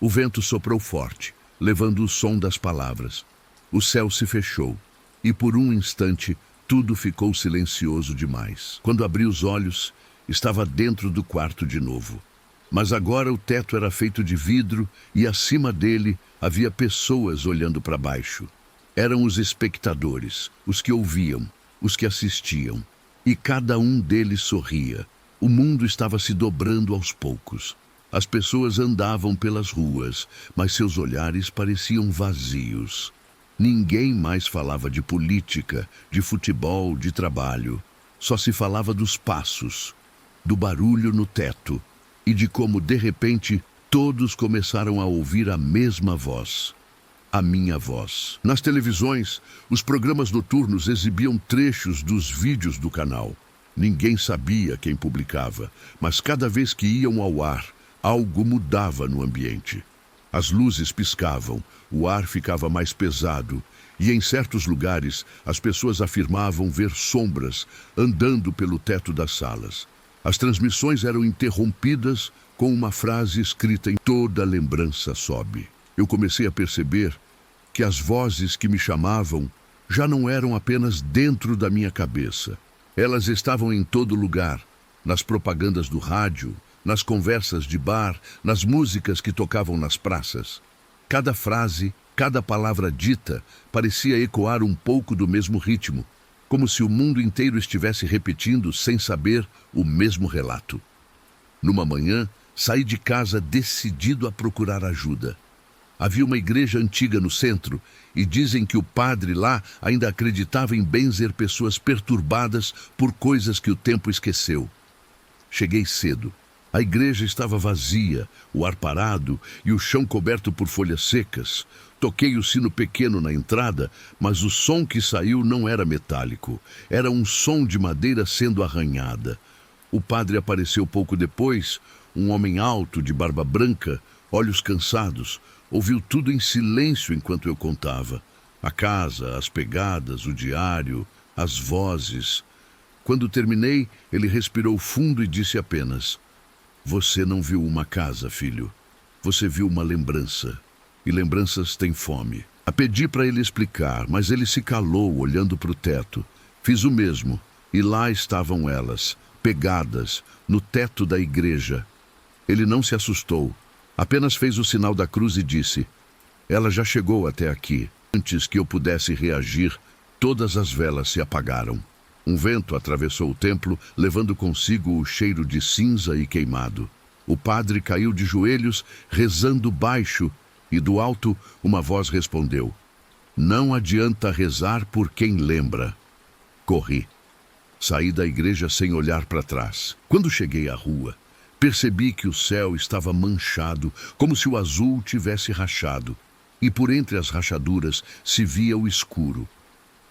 O vento soprou forte, levando o som das palavras. O céu se fechou, e por um instante tudo ficou silencioso demais. Quando abri os olhos, estava dentro do quarto de novo. Mas agora o teto era feito de vidro e acima dele havia pessoas olhando para baixo. Eram os espectadores, os que ouviam, os que assistiam. E cada um deles sorria. O mundo estava se dobrando aos poucos. As pessoas andavam pelas ruas, mas seus olhares pareciam vazios. Ninguém mais falava de política, de futebol, de trabalho. Só se falava dos passos, do barulho no teto e de como, de repente, todos começaram a ouvir a mesma voz. A minha voz. Nas televisões, os programas noturnos exibiam trechos dos vídeos do canal. Ninguém sabia quem publicava, mas cada vez que iam ao ar, algo mudava no ambiente. As luzes piscavam, o ar ficava mais pesado e, em certos lugares, as pessoas afirmavam ver sombras andando pelo teto das salas. As transmissões eram interrompidas com uma frase escrita em toda lembrança sobe. Eu comecei a perceber que as vozes que me chamavam já não eram apenas dentro da minha cabeça. Elas estavam em todo lugar, nas propagandas do rádio, nas conversas de bar, nas músicas que tocavam nas praças. Cada frase, cada palavra dita parecia ecoar um pouco do mesmo ritmo, como se o mundo inteiro estivesse repetindo sem saber o mesmo relato. Numa manhã, saí de casa decidido a procurar ajuda. Havia uma igreja antiga no centro e dizem que o padre lá ainda acreditava em benzer pessoas perturbadas por coisas que o tempo esqueceu. Cheguei cedo. A igreja estava vazia, o ar parado e o chão coberto por folhas secas. Toquei o sino pequeno na entrada, mas o som que saiu não era metálico. Era um som de madeira sendo arranhada. O padre apareceu pouco depois, um homem alto, de barba branca, olhos cansados. Ouviu tudo em silêncio enquanto eu contava. A casa, as pegadas, o diário, as vozes. Quando terminei, ele respirou fundo e disse apenas: Você não viu uma casa, filho. Você viu uma lembrança. E lembranças têm fome. Pedi para ele explicar, mas ele se calou, olhando para o teto. Fiz o mesmo, e lá estavam elas, pegadas, no teto da igreja. Ele não se assustou, apenas fez o sinal da cruz e disse: Ela já chegou até aqui. Antes que eu pudesse reagir, todas as velas se apagaram. Um vento atravessou o templo, levando consigo o cheiro de cinza e queimado. O padre caiu de joelhos, rezando baixo, e do alto uma voz respondeu: Não adianta rezar por quem lembra. Corri. Saí da igreja sem olhar para trás. Quando cheguei à rua, percebi que o céu estava manchado, como se o azul tivesse rachado, e por entre as rachaduras se via o escuro.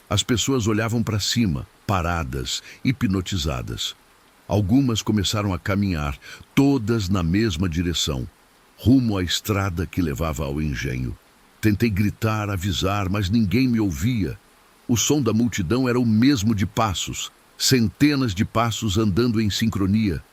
As pessoas olhavam para cima, paradas, hipnotizadas. Algumas começaram a caminhar, todas na mesma direção, rumo à estrada que levava ao engenho. Tentei gritar, avisar, mas ninguém me ouvia. O som da multidão era o mesmo de passos, centenas de passos andando em sincronia.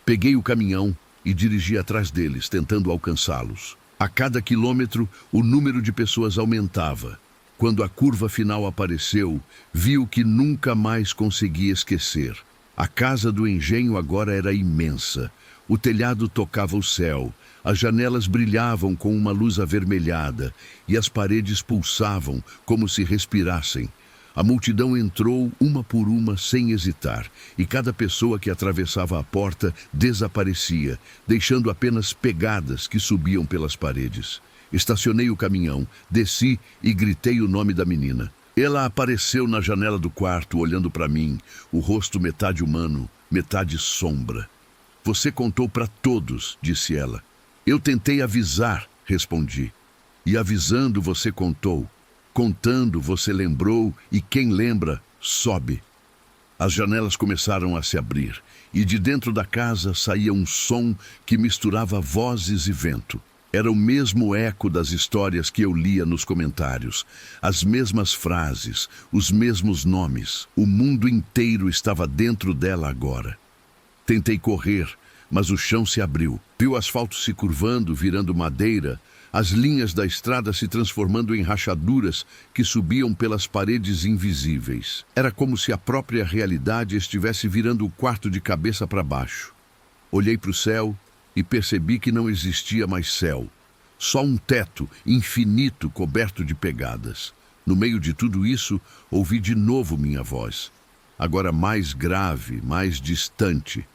Peguei o caminhão e dirigi atrás deles, tentando alcançá-los. A cada quilômetro, o número de pessoas aumentava. Quando a curva final apareceu, vi o que nunca mais consegui esquecer. A casa do engenho agora era imensa. O telhado tocava o céu, as janelas brilhavam com uma luz avermelhada e as paredes pulsavam como se respirassem. A multidão entrou uma por uma sem hesitar, e cada pessoa que atravessava a porta desaparecia, deixando apenas pegadas que subiam pelas paredes. Estacionei o caminhão, desci e gritei o nome da menina. Ela apareceu na janela do quarto, olhando para mim, o rosto metade humano, metade sombra. Você contou para todos, disse ela. Eu tentei avisar, respondi. E avisando você contou, contando você lembrou, e quem lembra, sobe. As janelas começaram a se abrir, e de dentro da casa saía um som que misturava vozes e vento. Era o mesmo eco das histórias que eu lia nos comentários, as mesmas frases, os mesmos nomes. O mundo inteiro estava dentro dela agora. Tentei correr, mas o chão se abriu. Vi o asfalto se curvando, virando madeira, as linhas da estrada se transformando em rachaduras que subiam pelas paredes invisíveis. Era como se a própria realidade estivesse virando o quarto de cabeça para baixo. Olhei para o céu e percebi que não existia mais céu. Só um teto infinito coberto de pegadas. No meio de tudo isso, ouvi de novo minha voz. Agora mais grave, mais distante.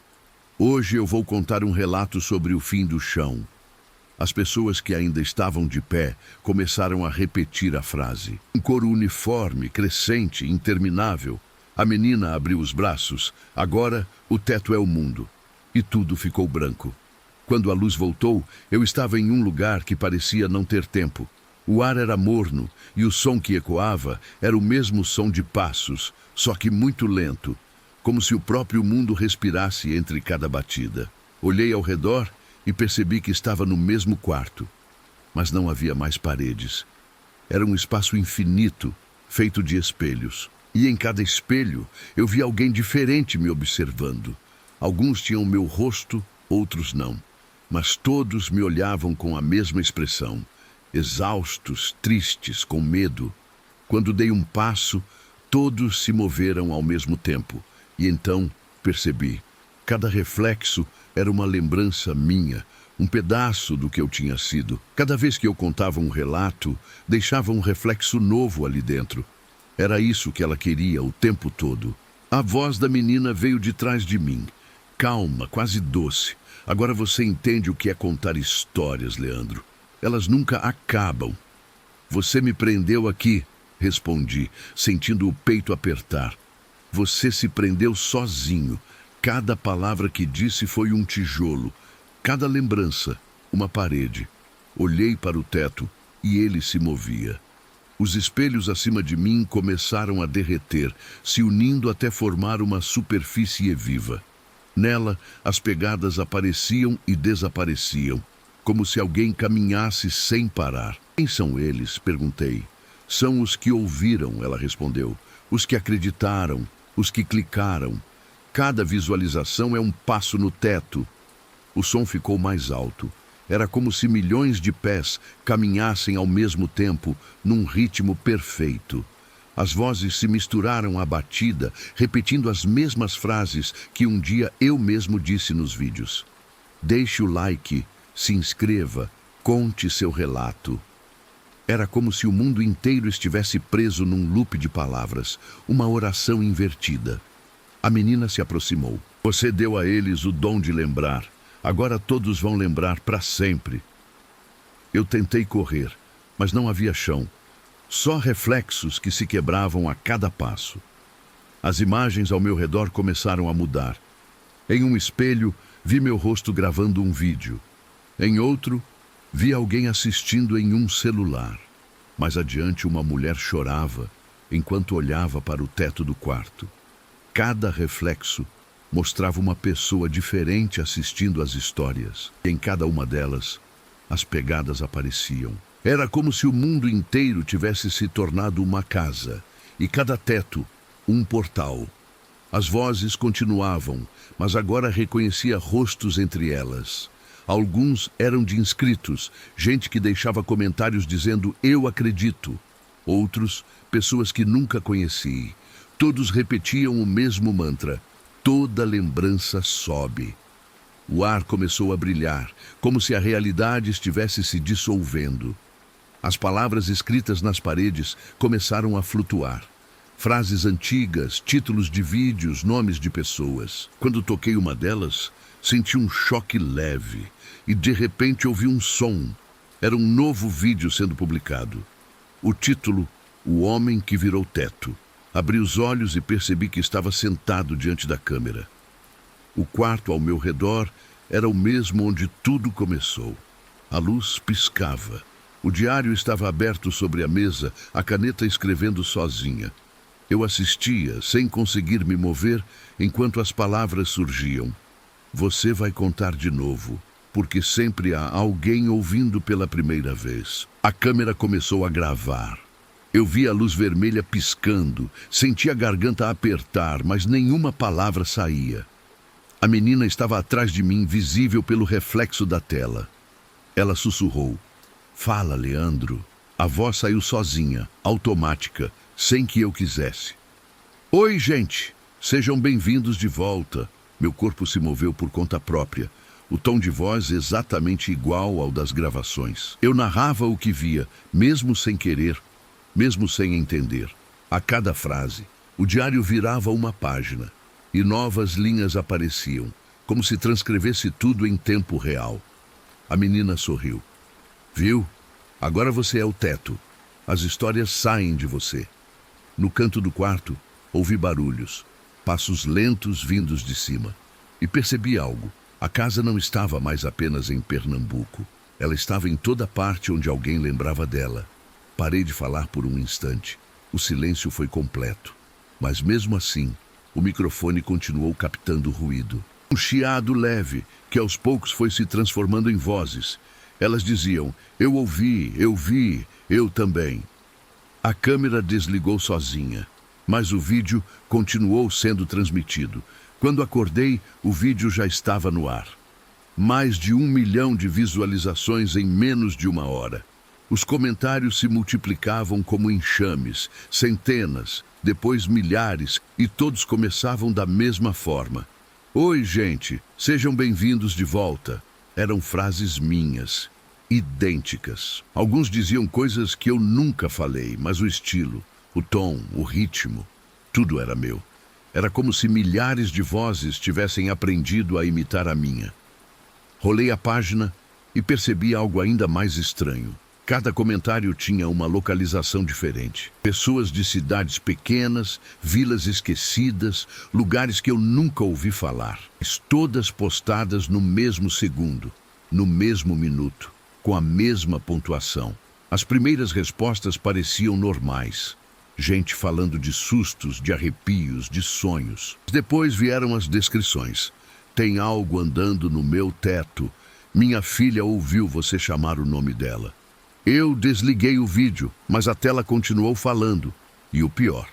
Hoje eu vou contar um relato sobre o fim do chão. As pessoas que ainda estavam de pé começaram a repetir a frase. Um coro uniforme, crescente, interminável. A menina abriu os braços. Agora o teto é o mundo. E tudo ficou branco. Quando a luz voltou, eu estava em um lugar que parecia não ter tempo. O ar era morno e o som que ecoava era o mesmo som de passos, só que muito lento, como se o próprio mundo respirasse entre cada batida. Olhei ao redor e percebi que estava no mesmo quarto, mas não havia mais paredes. Era um espaço infinito, feito de espelhos. E em cada espelho eu vi alguém diferente me observando. Alguns tinham meu rosto, outros não. Mas todos me olhavam com a mesma expressão, exaustos, tristes, com medo. Quando dei um passo, todos se moveram ao mesmo tempo. E então percebi. Cada reflexo era uma lembrança minha, um pedaço do que eu tinha sido. Cada vez que eu contava um relato, deixava um reflexo novo ali dentro. Era isso que ela queria o tempo todo. A voz da menina veio de trás de mim, calma, quase doce. Agora você entende o que é contar histórias, Leandro. Elas nunca acabam. Você me prendeu aqui, respondi, sentindo o peito apertar. Você se prendeu sozinho. Cada palavra que disse foi um tijolo. Cada lembrança, uma parede. Olhei para o teto e ele se movia. Os espelhos acima de mim começaram a derreter, se unindo até formar uma superfície viva. Nela, as pegadas apareciam e desapareciam, como se alguém caminhasse sem parar. Quem são eles? Perguntei. São os que ouviram, ela respondeu. Os que acreditaram, os que clicaram. Cada visualização é um passo no teto. O som ficou mais alto. Era como se milhões de pés caminhassem ao mesmo tempo, num ritmo perfeito. As vozes se misturaram à batida, repetindo as mesmas frases que um dia eu mesmo disse nos vídeos. Deixe o like, se inscreva, conte seu relato. Era como se o mundo inteiro estivesse preso num loop de palavras, uma oração invertida. A menina se aproximou. Você deu a eles o dom de lembrar. Agora todos vão lembrar para sempre. Eu tentei correr, mas não havia chão. Só reflexos que se quebravam a cada passo. As imagens ao meu redor começaram a mudar. Em um espelho, vi meu rosto gravando um vídeo. Em outro, vi alguém assistindo em um celular. Mais adiante, uma mulher chorava enquanto olhava para o teto do quarto. Cada reflexo mostrava uma pessoa diferente assistindo às histórias. E em cada uma delas, as pegadas apareciam. Era como se o mundo inteiro tivesse se tornado uma casa, e cada teto, um portal. As vozes continuavam, mas agora reconhecia rostos entre elas. Alguns eram de inscritos, gente que deixava comentários dizendo "eu acredito". Outros, pessoas que nunca conheci. Todos repetiam o mesmo mantra: toda lembrança sobe. O ar começou a brilhar, como se a realidade estivesse se dissolvendo. As palavras escritas nas paredes começaram a flutuar. Frases antigas, títulos de vídeos, nomes de pessoas. Quando toquei uma delas, senti um choque leve e de repente ouvi um som. Era um novo vídeo sendo publicado. O título, O Homem que Virou Teto. Abri os olhos e percebi que estava sentado diante da câmera. O quarto ao meu redor era o mesmo onde tudo começou. A luz piscava. O diário estava aberto sobre a mesa, a caneta escrevendo sozinha. Eu assistia, sem conseguir me mover, enquanto as palavras surgiam. Você vai contar de novo, porque sempre há alguém ouvindo pela primeira vez. A câmera começou a gravar. Eu vi a luz vermelha piscando, senti a garganta apertar, mas nenhuma palavra saía. A menina estava atrás de mim, visível pelo reflexo da tela. Ela sussurrou: "Fala, Leandro." A voz saiu sozinha, automática, sem que eu quisesse. "Oi, gente! Sejam bem-vindos de volta." Meu corpo se moveu por conta própria, o tom de voz exatamente igual ao das gravações. Eu narrava o que via, mesmo sem querer, mesmo sem entender. A cada frase, o diário virava uma página, e novas linhas apareciam, como se transcrevesse tudo em tempo real. A menina sorriu. "Viu? Agora você é o teto. As histórias saem de você." No canto do quarto, ouvi barulhos, passos lentos vindos de cima. E percebi algo. A casa não estava mais apenas em Pernambuco. Ela estava em toda parte onde alguém lembrava dela. Parei de falar por um instante. O silêncio foi completo. Mas mesmo assim, o microfone continuou captando o ruído. Um chiado leve, que aos poucos foi se transformando em vozes. Elas diziam: "Eu ouvi, eu vi, eu também." A câmera desligou sozinha, mas o vídeo continuou sendo transmitido. Quando acordei, o vídeo já estava no ar. Mais de 1 milhão de visualizações em menos de uma hora. Os comentários se multiplicavam como enxames, centenas, depois milhares, e todos começavam da mesma forma. "Oi, gente, sejam bem-vindos de volta." Eram frases minhas, idênticas. Alguns diziam coisas que eu nunca falei, mas o estilo, o tom, o ritmo, tudo era meu. Era como se milhares de vozes tivessem aprendido a imitar a minha. Rolei a página e percebi algo ainda mais estranho. Cada comentário tinha uma localização diferente. Pessoas de cidades pequenas, vilas esquecidas, lugares que eu nunca ouvi falar. Mas todas postadas no mesmo segundo, no mesmo minuto, com a mesma pontuação. As primeiras respostas pareciam normais. Gente falando de sustos, de arrepios, de sonhos. Depois vieram as descrições. "Tem algo andando no meu teto. Minha filha ouviu você chamar o nome dela." Eu desliguei o vídeo, mas a tela continuou falando. E o pior,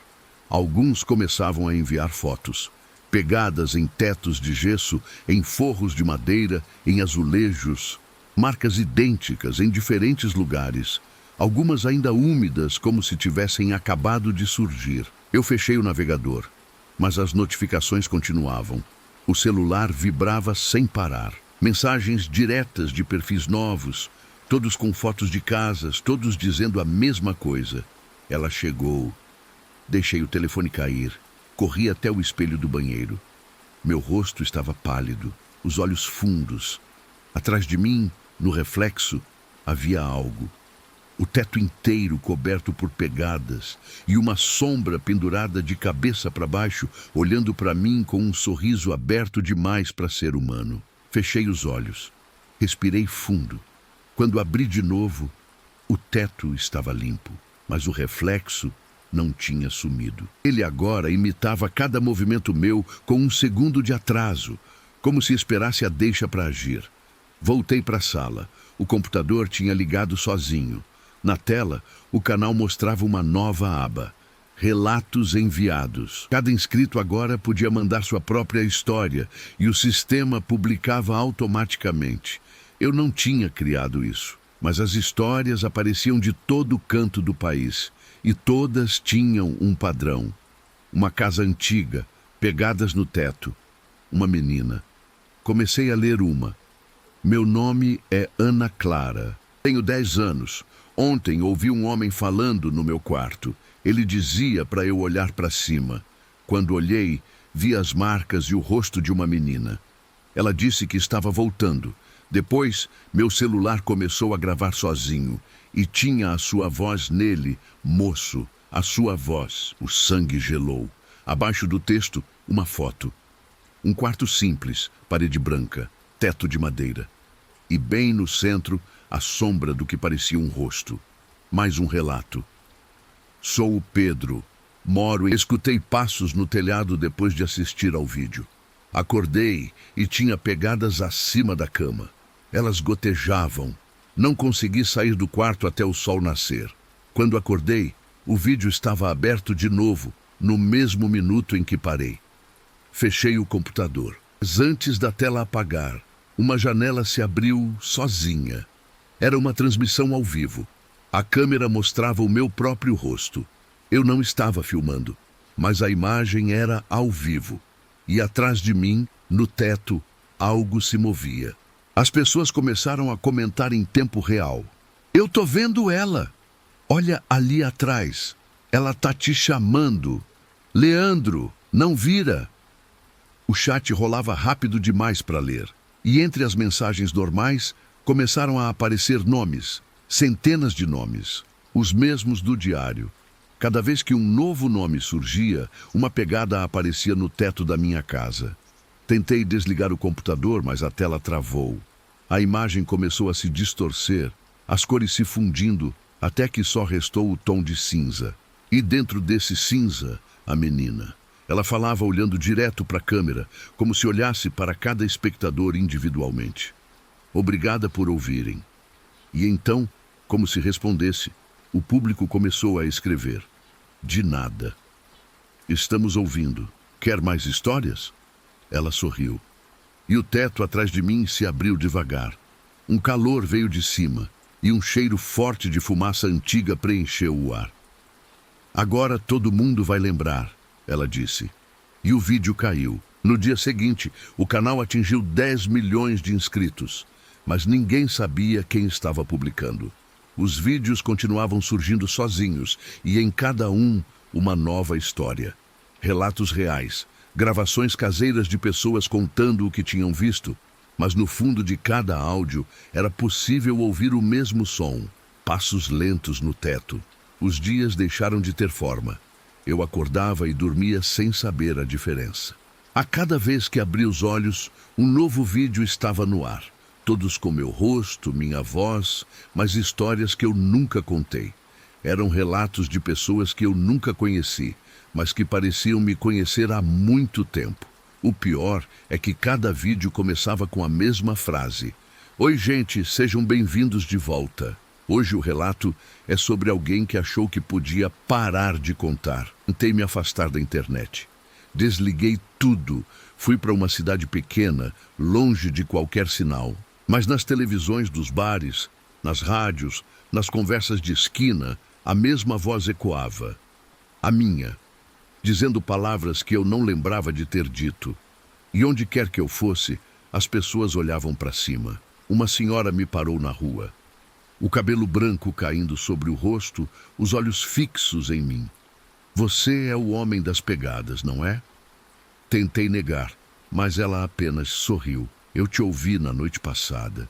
alguns começavam a enviar fotos, pegadas em tetos de gesso, em forros de madeira, em azulejos, marcas idênticas em diferentes lugares, algumas ainda úmidas como se tivessem acabado de surgir. Eu fechei o navegador, mas as notificações continuavam. O celular vibrava sem parar. Mensagens diretas de perfis novos, todos com fotos de casas, todos dizendo a mesma coisa. Ela chegou. Deixei o telefone cair. Corri até o espelho do banheiro. Meu rosto estava pálido, os olhos fundos. Atrás de mim, no reflexo, havia algo. O teto inteiro coberto por pegadas e uma sombra pendurada de cabeça para baixo, olhando para mim com um sorriso aberto demais para ser humano. Fechei os olhos. Respirei fundo. Quando abri de novo, o teto estava limpo, mas o reflexo não tinha sumido. Ele agora imitava cada movimento meu com um segundo de atraso, como se esperasse a deixa para agir. Voltei para a sala. O computador tinha ligado sozinho. Na tela, o canal mostrava uma nova aba. Relatos enviados. Cada inscrito agora podia mandar sua própria história e o sistema publicava automaticamente. Eu não tinha criado isso, mas as histórias apareciam de todo canto do país e todas tinham um padrão. Uma casa antiga, pegadas no teto. Uma menina. Comecei a ler uma. Meu nome é Ana Clara. Tenho 10 anos. Ontem ouvi um homem falando no meu quarto. Ele dizia para eu olhar para cima. Quando olhei, vi as marcas e o rosto de uma menina. Ela disse que estava voltando. Depois, meu celular começou a gravar sozinho e tinha a sua voz nele, moço, a sua voz. O sangue gelou. Abaixo do texto, uma foto. Um quarto simples, parede branca, teto de madeira. E bem no centro, a sombra do que parecia um rosto. Mais um relato. Sou o Pedro. Moro e escutei passos no telhado depois de assistir ao vídeo. Acordei e tinha pegadas acima da cama. Elas gotejavam. Não consegui sair do quarto até o sol nascer. Quando acordei, o vídeo estava aberto de novo, no mesmo minuto em que parei. Fechei o computador. Mas antes da tela apagar, uma janela se abriu sozinha. Era uma transmissão ao vivo. A câmera mostrava o meu próprio rosto. Eu não estava filmando, mas a imagem era ao vivo. E atrás de mim, no teto, algo se movia. As pessoas começaram a comentar em tempo real. Eu tô vendo ela. Olha ali atrás. Ela tá te chamando. Leandro, não vira. O chat rolava rápido demais para ler. E entre as mensagens normais, começaram a aparecer nomes. Centenas de nomes. Os mesmos do diário. Cada vez que um novo nome surgia, uma pegada aparecia no teto da minha casa. Tentei desligar o computador, mas a tela travou. A imagem começou a se distorcer, as cores se fundindo, até que só restou o tom de cinza. E dentro desse cinza, a menina. Ela falava olhando direto para a câmera, como se olhasse para cada espectador individualmente. Obrigada por ouvirem. E então, como se respondesse, o público começou a escrever. De nada. Estamos ouvindo. Quer mais histórias? Ela sorriu. E o teto atrás de mim se abriu devagar. Um calor veio de cima e um cheiro forte de fumaça antiga preencheu o ar. Agora todo mundo vai lembrar, ela disse. E o vídeo caiu. No dia seguinte, o canal atingiu 10 milhões de inscritos, mas ninguém sabia quem estava publicando. Os vídeos continuavam surgindo sozinhos e em cada um uma nova história. Relatos reais, gravações caseiras de pessoas contando o que tinham visto, mas no fundo de cada áudio era possível ouvir o mesmo som, passos lentos no teto. Os dias deixaram de ter forma. Eu acordava e dormia sem saber a diferença. A cada vez que abria os olhos, um novo vídeo estava no ar. Todos com meu rosto, minha voz, mas histórias que eu nunca contei. Eram relatos de pessoas que eu nunca conheci, mas que pareciam me conhecer há muito tempo. O pior é que cada vídeo começava com a mesma frase. Oi, gente, sejam bem-vindos de volta. Hoje o relato é sobre alguém que achou que podia parar de contar. Tentei me afastar da internet. Desliguei tudo. Fui para uma cidade pequena, longe de qualquer sinal. Mas nas televisões dos bares, nas rádios, nas conversas de esquina, a mesma voz ecoava. A minha, dizendo palavras que eu não lembrava de ter dito. E onde quer que eu fosse, as pessoas olhavam para cima. Uma senhora me parou na rua. O cabelo branco caindo sobre o rosto, os olhos fixos em mim. Você é o homem das pegadas, não é? Tentei negar, mas ela apenas sorriu. Eu te ouvi na noite passada,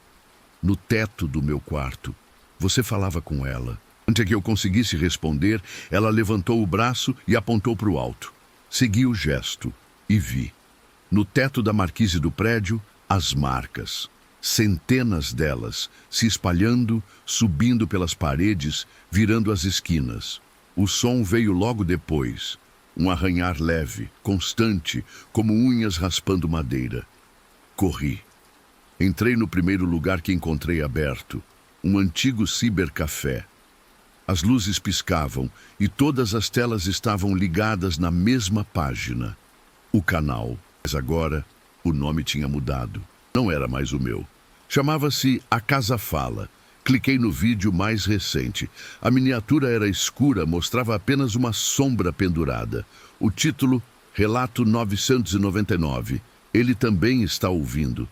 no teto do meu quarto. Você falava com ela. Antes que eu conseguisse responder, ela levantou o braço e apontou para o alto. Segui o gesto e vi. No teto da marquise do prédio, as marcas. Centenas delas, se espalhando, subindo pelas paredes, virando as esquinas. O som veio logo depois. Um arranhar leve, constante, como unhas raspando madeira. Corri. Entrei no primeiro lugar que encontrei aberto, um antigo cibercafé. As luzes piscavam e todas as telas estavam ligadas na mesma página. O canal. Mas agora, o nome tinha mudado. Não era mais o meu. Chamava-se A Casa Fala. Cliquei no vídeo mais recente. A miniatura era escura, mostrava apenas uma sombra pendurada. O título, Relato 999. Ele também está ouvindo.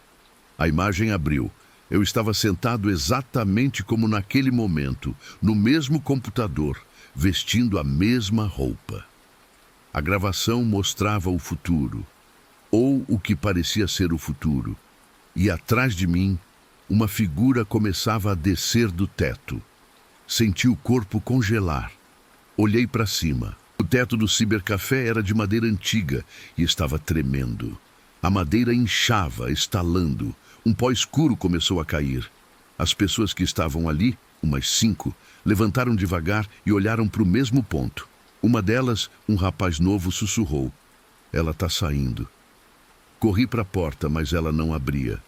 A imagem abriu. Eu estava sentado exatamente como naquele momento, no mesmo computador, vestindo a mesma roupa. A gravação mostrava o futuro, ou o que parecia ser o futuro. E atrás de mim, uma figura começava a descer do teto. Senti o corpo congelar. Olhei para cima. O teto do cibercafé era de madeira antiga e estava tremendo. A madeira inchava, estalando. Um pó escuro começou a cair. As pessoas que estavam ali, umas 5, levantaram devagar e olharam para o mesmo ponto. Uma delas, um rapaz novo, sussurrou: "Ela está saindo." Corri para a porta, mas ela não abria.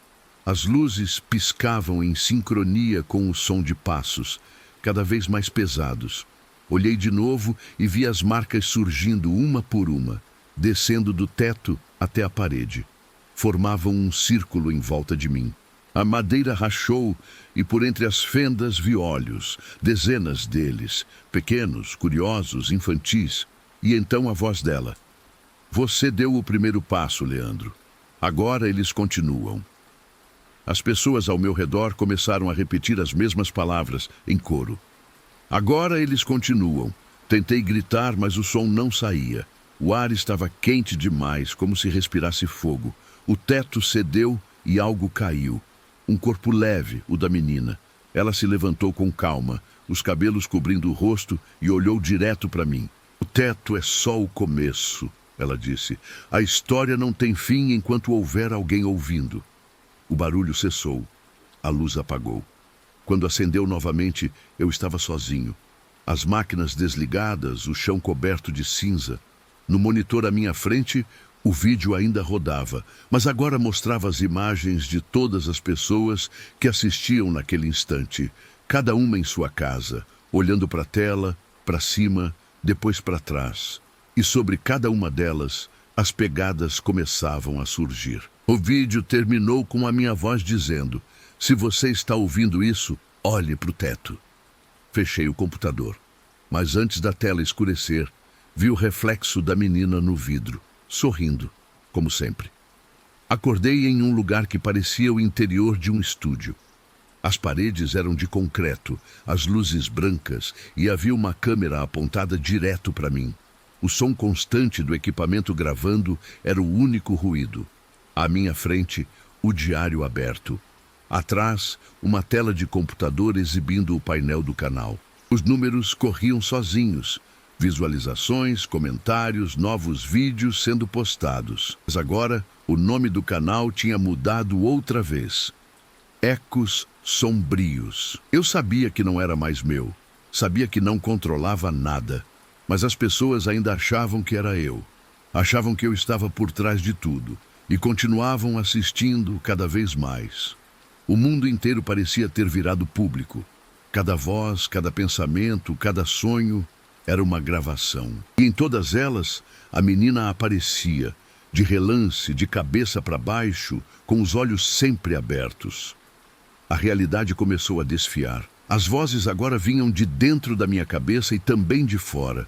As luzes piscavam em sincronia com o som de passos, cada vez mais pesados. Olhei de novo e vi as marcas surgindo uma por uma, descendo do teto até a parede. Formavam um círculo em volta de mim. A madeira rachou e por entre as fendas vi olhos, dezenas deles, pequenos, curiosos, infantis. E então a voz dela: "Você deu o primeiro passo, Leandro. Agora eles continuam." As pessoas ao meu redor começaram a repetir as mesmas palavras, em coro. "Agora eles continuam." Tentei gritar, mas o som não saía. O ar estava quente demais, como se respirasse fogo. O teto cedeu e algo caiu. Um corpo leve, o da menina. Ela se levantou com calma, os cabelos cobrindo o rosto, e olhou direto para mim. "O teto é só o começo," ela disse. "A história não tem fim enquanto houver alguém ouvindo." O barulho cessou. A luz apagou. Quando acendeu novamente, eu estava sozinho. As máquinas desligadas, o chão coberto de cinza. No monitor à minha frente, o vídeo ainda rodava, mas agora mostrava as imagens de todas as pessoas que assistiam naquele instante, cada uma em sua casa, olhando para a tela, para cima, depois para trás. E sobre cada uma delas, as pegadas começavam a surgir. O vídeo terminou com a minha voz dizendo: "Se você está ouvindo isso, olhe para o teto." Fechei o computador, mas antes da tela escurecer, vi o reflexo da menina no vidro, sorrindo, como sempre. Acordei em um lugar que parecia o interior de um estúdio. As paredes eram de concreto, as luzes brancas, e havia uma câmera apontada direto para mim. O som constante do equipamento gravando era o único ruído. À minha frente, o diário aberto. Atrás, uma tela de computador exibindo o painel do canal. Os números corriam sozinhos. Visualizações, comentários, novos vídeos sendo postados. Mas agora, o nome do canal tinha mudado outra vez. Ecos Sombrios. Eu sabia que não era mais meu. Sabia que não controlava nada. Mas as pessoas ainda achavam que era eu. Achavam que eu estava por trás de tudo. E continuavam assistindo cada vez mais. O mundo inteiro parecia ter virado público. Cada voz, cada pensamento, cada sonho era uma gravação. E em todas elas, a menina aparecia, de relance, de cabeça para baixo, com os olhos sempre abertos. A realidade começou a desfiar. As vozes agora vinham de dentro da minha cabeça e também de fora,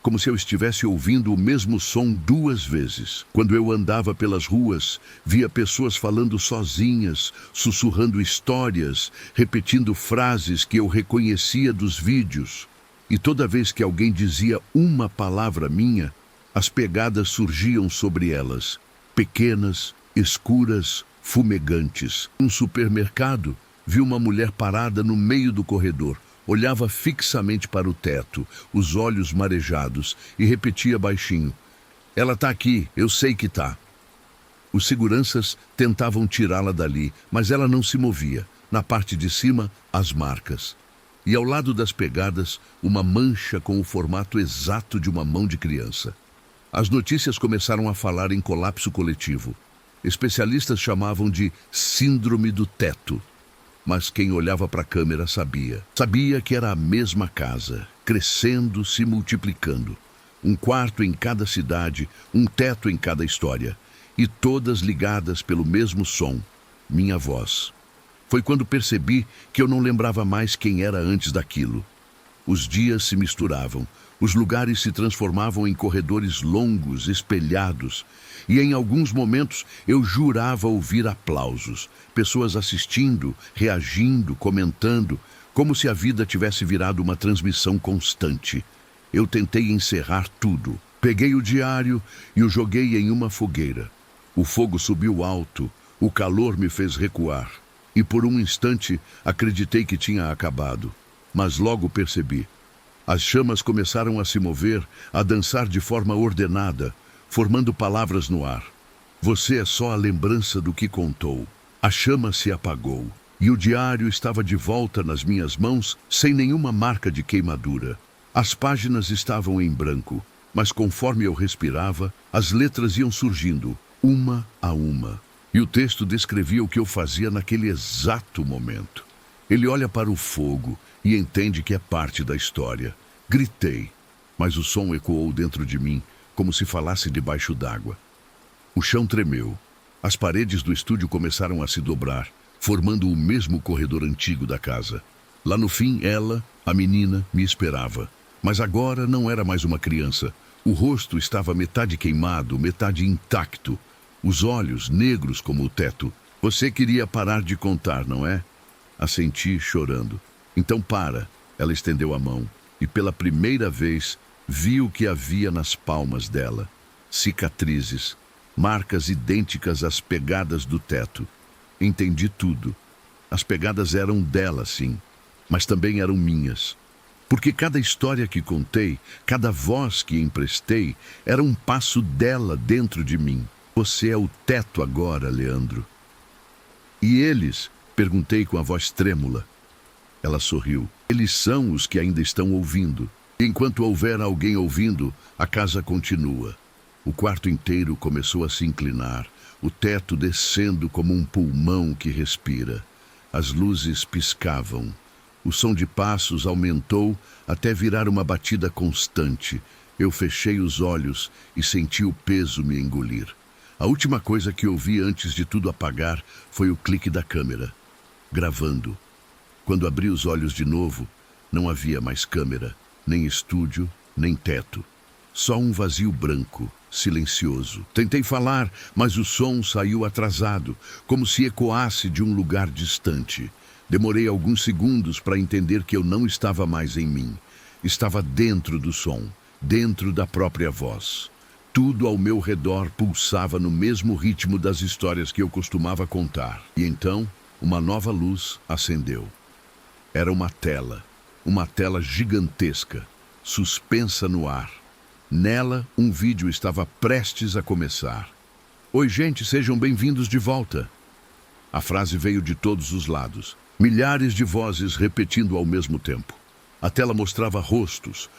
como se eu estivesse ouvindo o mesmo som 2 vezes. Quando eu andava pelas ruas, via pessoas falando sozinhas, sussurrando histórias, repetindo frases que eu reconhecia dos vídeos. E toda vez que alguém dizia uma palavra minha, as pegadas surgiam sobre elas, pequenas, escuras, fumegantes. Num supermercado, vi uma mulher parada no meio do corredor. Olhava fixamente para o teto, os olhos marejados, e repetia baixinho: "Ela está aqui, eu sei que está." Os seguranças tentavam tirá-la dali, mas ela não se movia. Na parte de cima, as marcas. E ao lado das pegadas, uma mancha com o formato exato de uma mão de criança. As notícias começaram a falar em colapso coletivo. Especialistas chamavam de síndrome do teto. Mas quem olhava para a câmera sabia. Sabia que era a mesma casa, crescendo, se multiplicando. Um quarto em cada cidade, um teto em cada história. E todas ligadas pelo mesmo som, minha voz. Foi quando percebi que eu não lembrava mais quem era antes daquilo. Os dias se misturavam, os lugares se transformavam em corredores longos, espelhados, e em alguns momentos eu jurava ouvir aplausos, pessoas assistindo, reagindo, comentando, como se a vida tivesse virado uma transmissão constante. Eu tentei encerrar tudo. Peguei o diário e o joguei em uma fogueira. O fogo subiu alto, o calor me fez recuar. E por um instante acreditei que tinha acabado. Mas logo percebi. As chamas começaram a se mover, a dançar de forma ordenada, formando palavras no ar. Você é só a lembrança do que contou. A chama se apagou. E o diário estava de volta nas minhas mãos, sem nenhuma marca de queimadura. As páginas estavam em branco, mas conforme eu respirava, as letras iam surgindo, uma a uma. E o texto descrevia o que eu fazia naquele exato momento. Ele olha para o fogo e entende que é parte da história. Gritei, mas o som ecoou dentro de mim, como se falasse debaixo d'água. O chão tremeu. As paredes do estúdio começaram a se dobrar, formando o mesmo corredor antigo da casa. Lá no fim, ela, a menina, me esperava. Mas agora não era mais uma criança. O rosto estava metade queimado, metade intacto. Os olhos negros como o teto. Você queria parar de contar, não é? Assenti, chorando. Então para. Ela estendeu a mão e pela primeira vez vi o que havia nas palmas dela. Cicatrizes, marcas idênticas às pegadas do teto. Entendi tudo. As pegadas eram dela, sim, mas também eram minhas. Porque cada história que contei, cada voz que emprestei, era um passo dela dentro de mim. Você é o teto agora, Leandro. E eles? Perguntei com a voz trêmula. Ela sorriu. Eles são os que ainda estão ouvindo. Enquanto houver alguém ouvindo, a casa continua. O quarto inteiro começou a se inclinar, o teto descendo como um pulmão que respira. As luzes piscavam. O som de passos aumentou até virar uma batida constante. Eu fechei os olhos e senti o peso me engolir. A última coisa que ouvi antes de tudo apagar foi o clique da câmera, gravando. Quando abri os olhos de novo, não havia mais câmera, nem estúdio, nem teto. Só um vazio branco, silencioso. Tentei falar, mas o som saiu atrasado, como se ecoasse de um lugar distante. Demorei alguns segundos para entender que eu não estava mais em mim. Estava dentro do som, dentro da própria voz. Tudo ao meu redor pulsava no mesmo ritmo das histórias que eu costumava contar. E então, uma nova luz acendeu. Era uma tela gigantesca, suspensa no ar. Nela, um vídeo estava prestes a começar. Oi, gente, sejam bem-vindos de volta. A frase veio de todos os lados. Milhares de vozes repetindo ao mesmo tempo. A tela mostrava rostos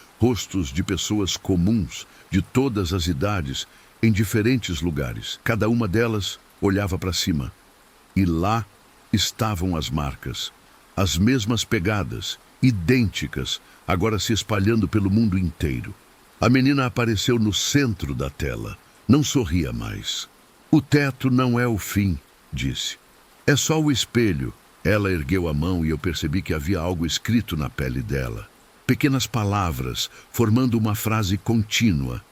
de pessoas comuns, de todas as idades, em diferentes lugares. Cada uma delas olhava para cima. E lá estavam as marcas. As mesmas pegadas, idênticas, agora se espalhando pelo mundo inteiro. A menina apareceu no centro da tela. Não sorria mais. O teto não é o fim, disse. É só o espelho. Ela ergueu a mão e eu percebi que havia algo escrito na pele dela. Pequenas palavras, formando uma frase contínua.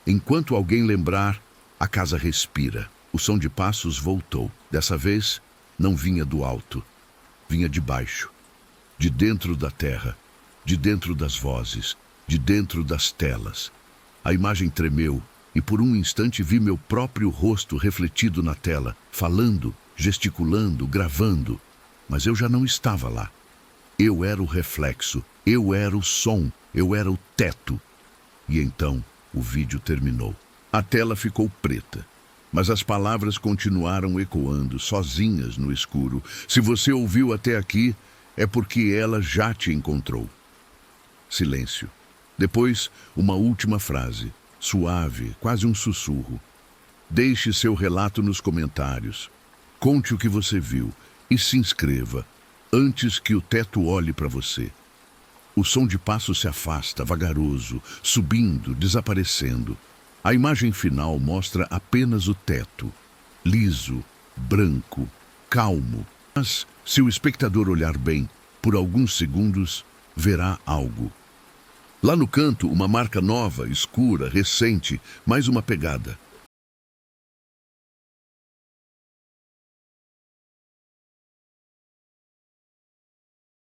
Enquanto alguém lembrar, a casa respira. O som de passos voltou. Dessa vez, não vinha do alto. Vinha de baixo. De dentro da terra. De dentro das vozes. De dentro das telas. A imagem tremeu e por um instante vi meu próprio rosto refletido na tela, falando, gesticulando, gravando. Mas eu já não estava lá. Eu era o reflexo, eu era o som, eu era o teto. E então o vídeo terminou. A tela ficou preta, mas as palavras continuaram ecoando, sozinhas no escuro. Se você ouviu até aqui, é porque ela já te encontrou. Silêncio. Depois, uma última frase, suave, quase um sussurro. Deixe seu relato nos comentários. Conte o que você viu. E se inscreva, antes que o teto olhe para você. O som de passo se afasta, vagaroso, subindo, desaparecendo. A imagem final mostra apenas o teto, liso, branco, calmo. Mas, se o espectador olhar bem, por alguns segundos, verá algo. Lá no canto, uma marca nova, escura, recente, mais uma pegada.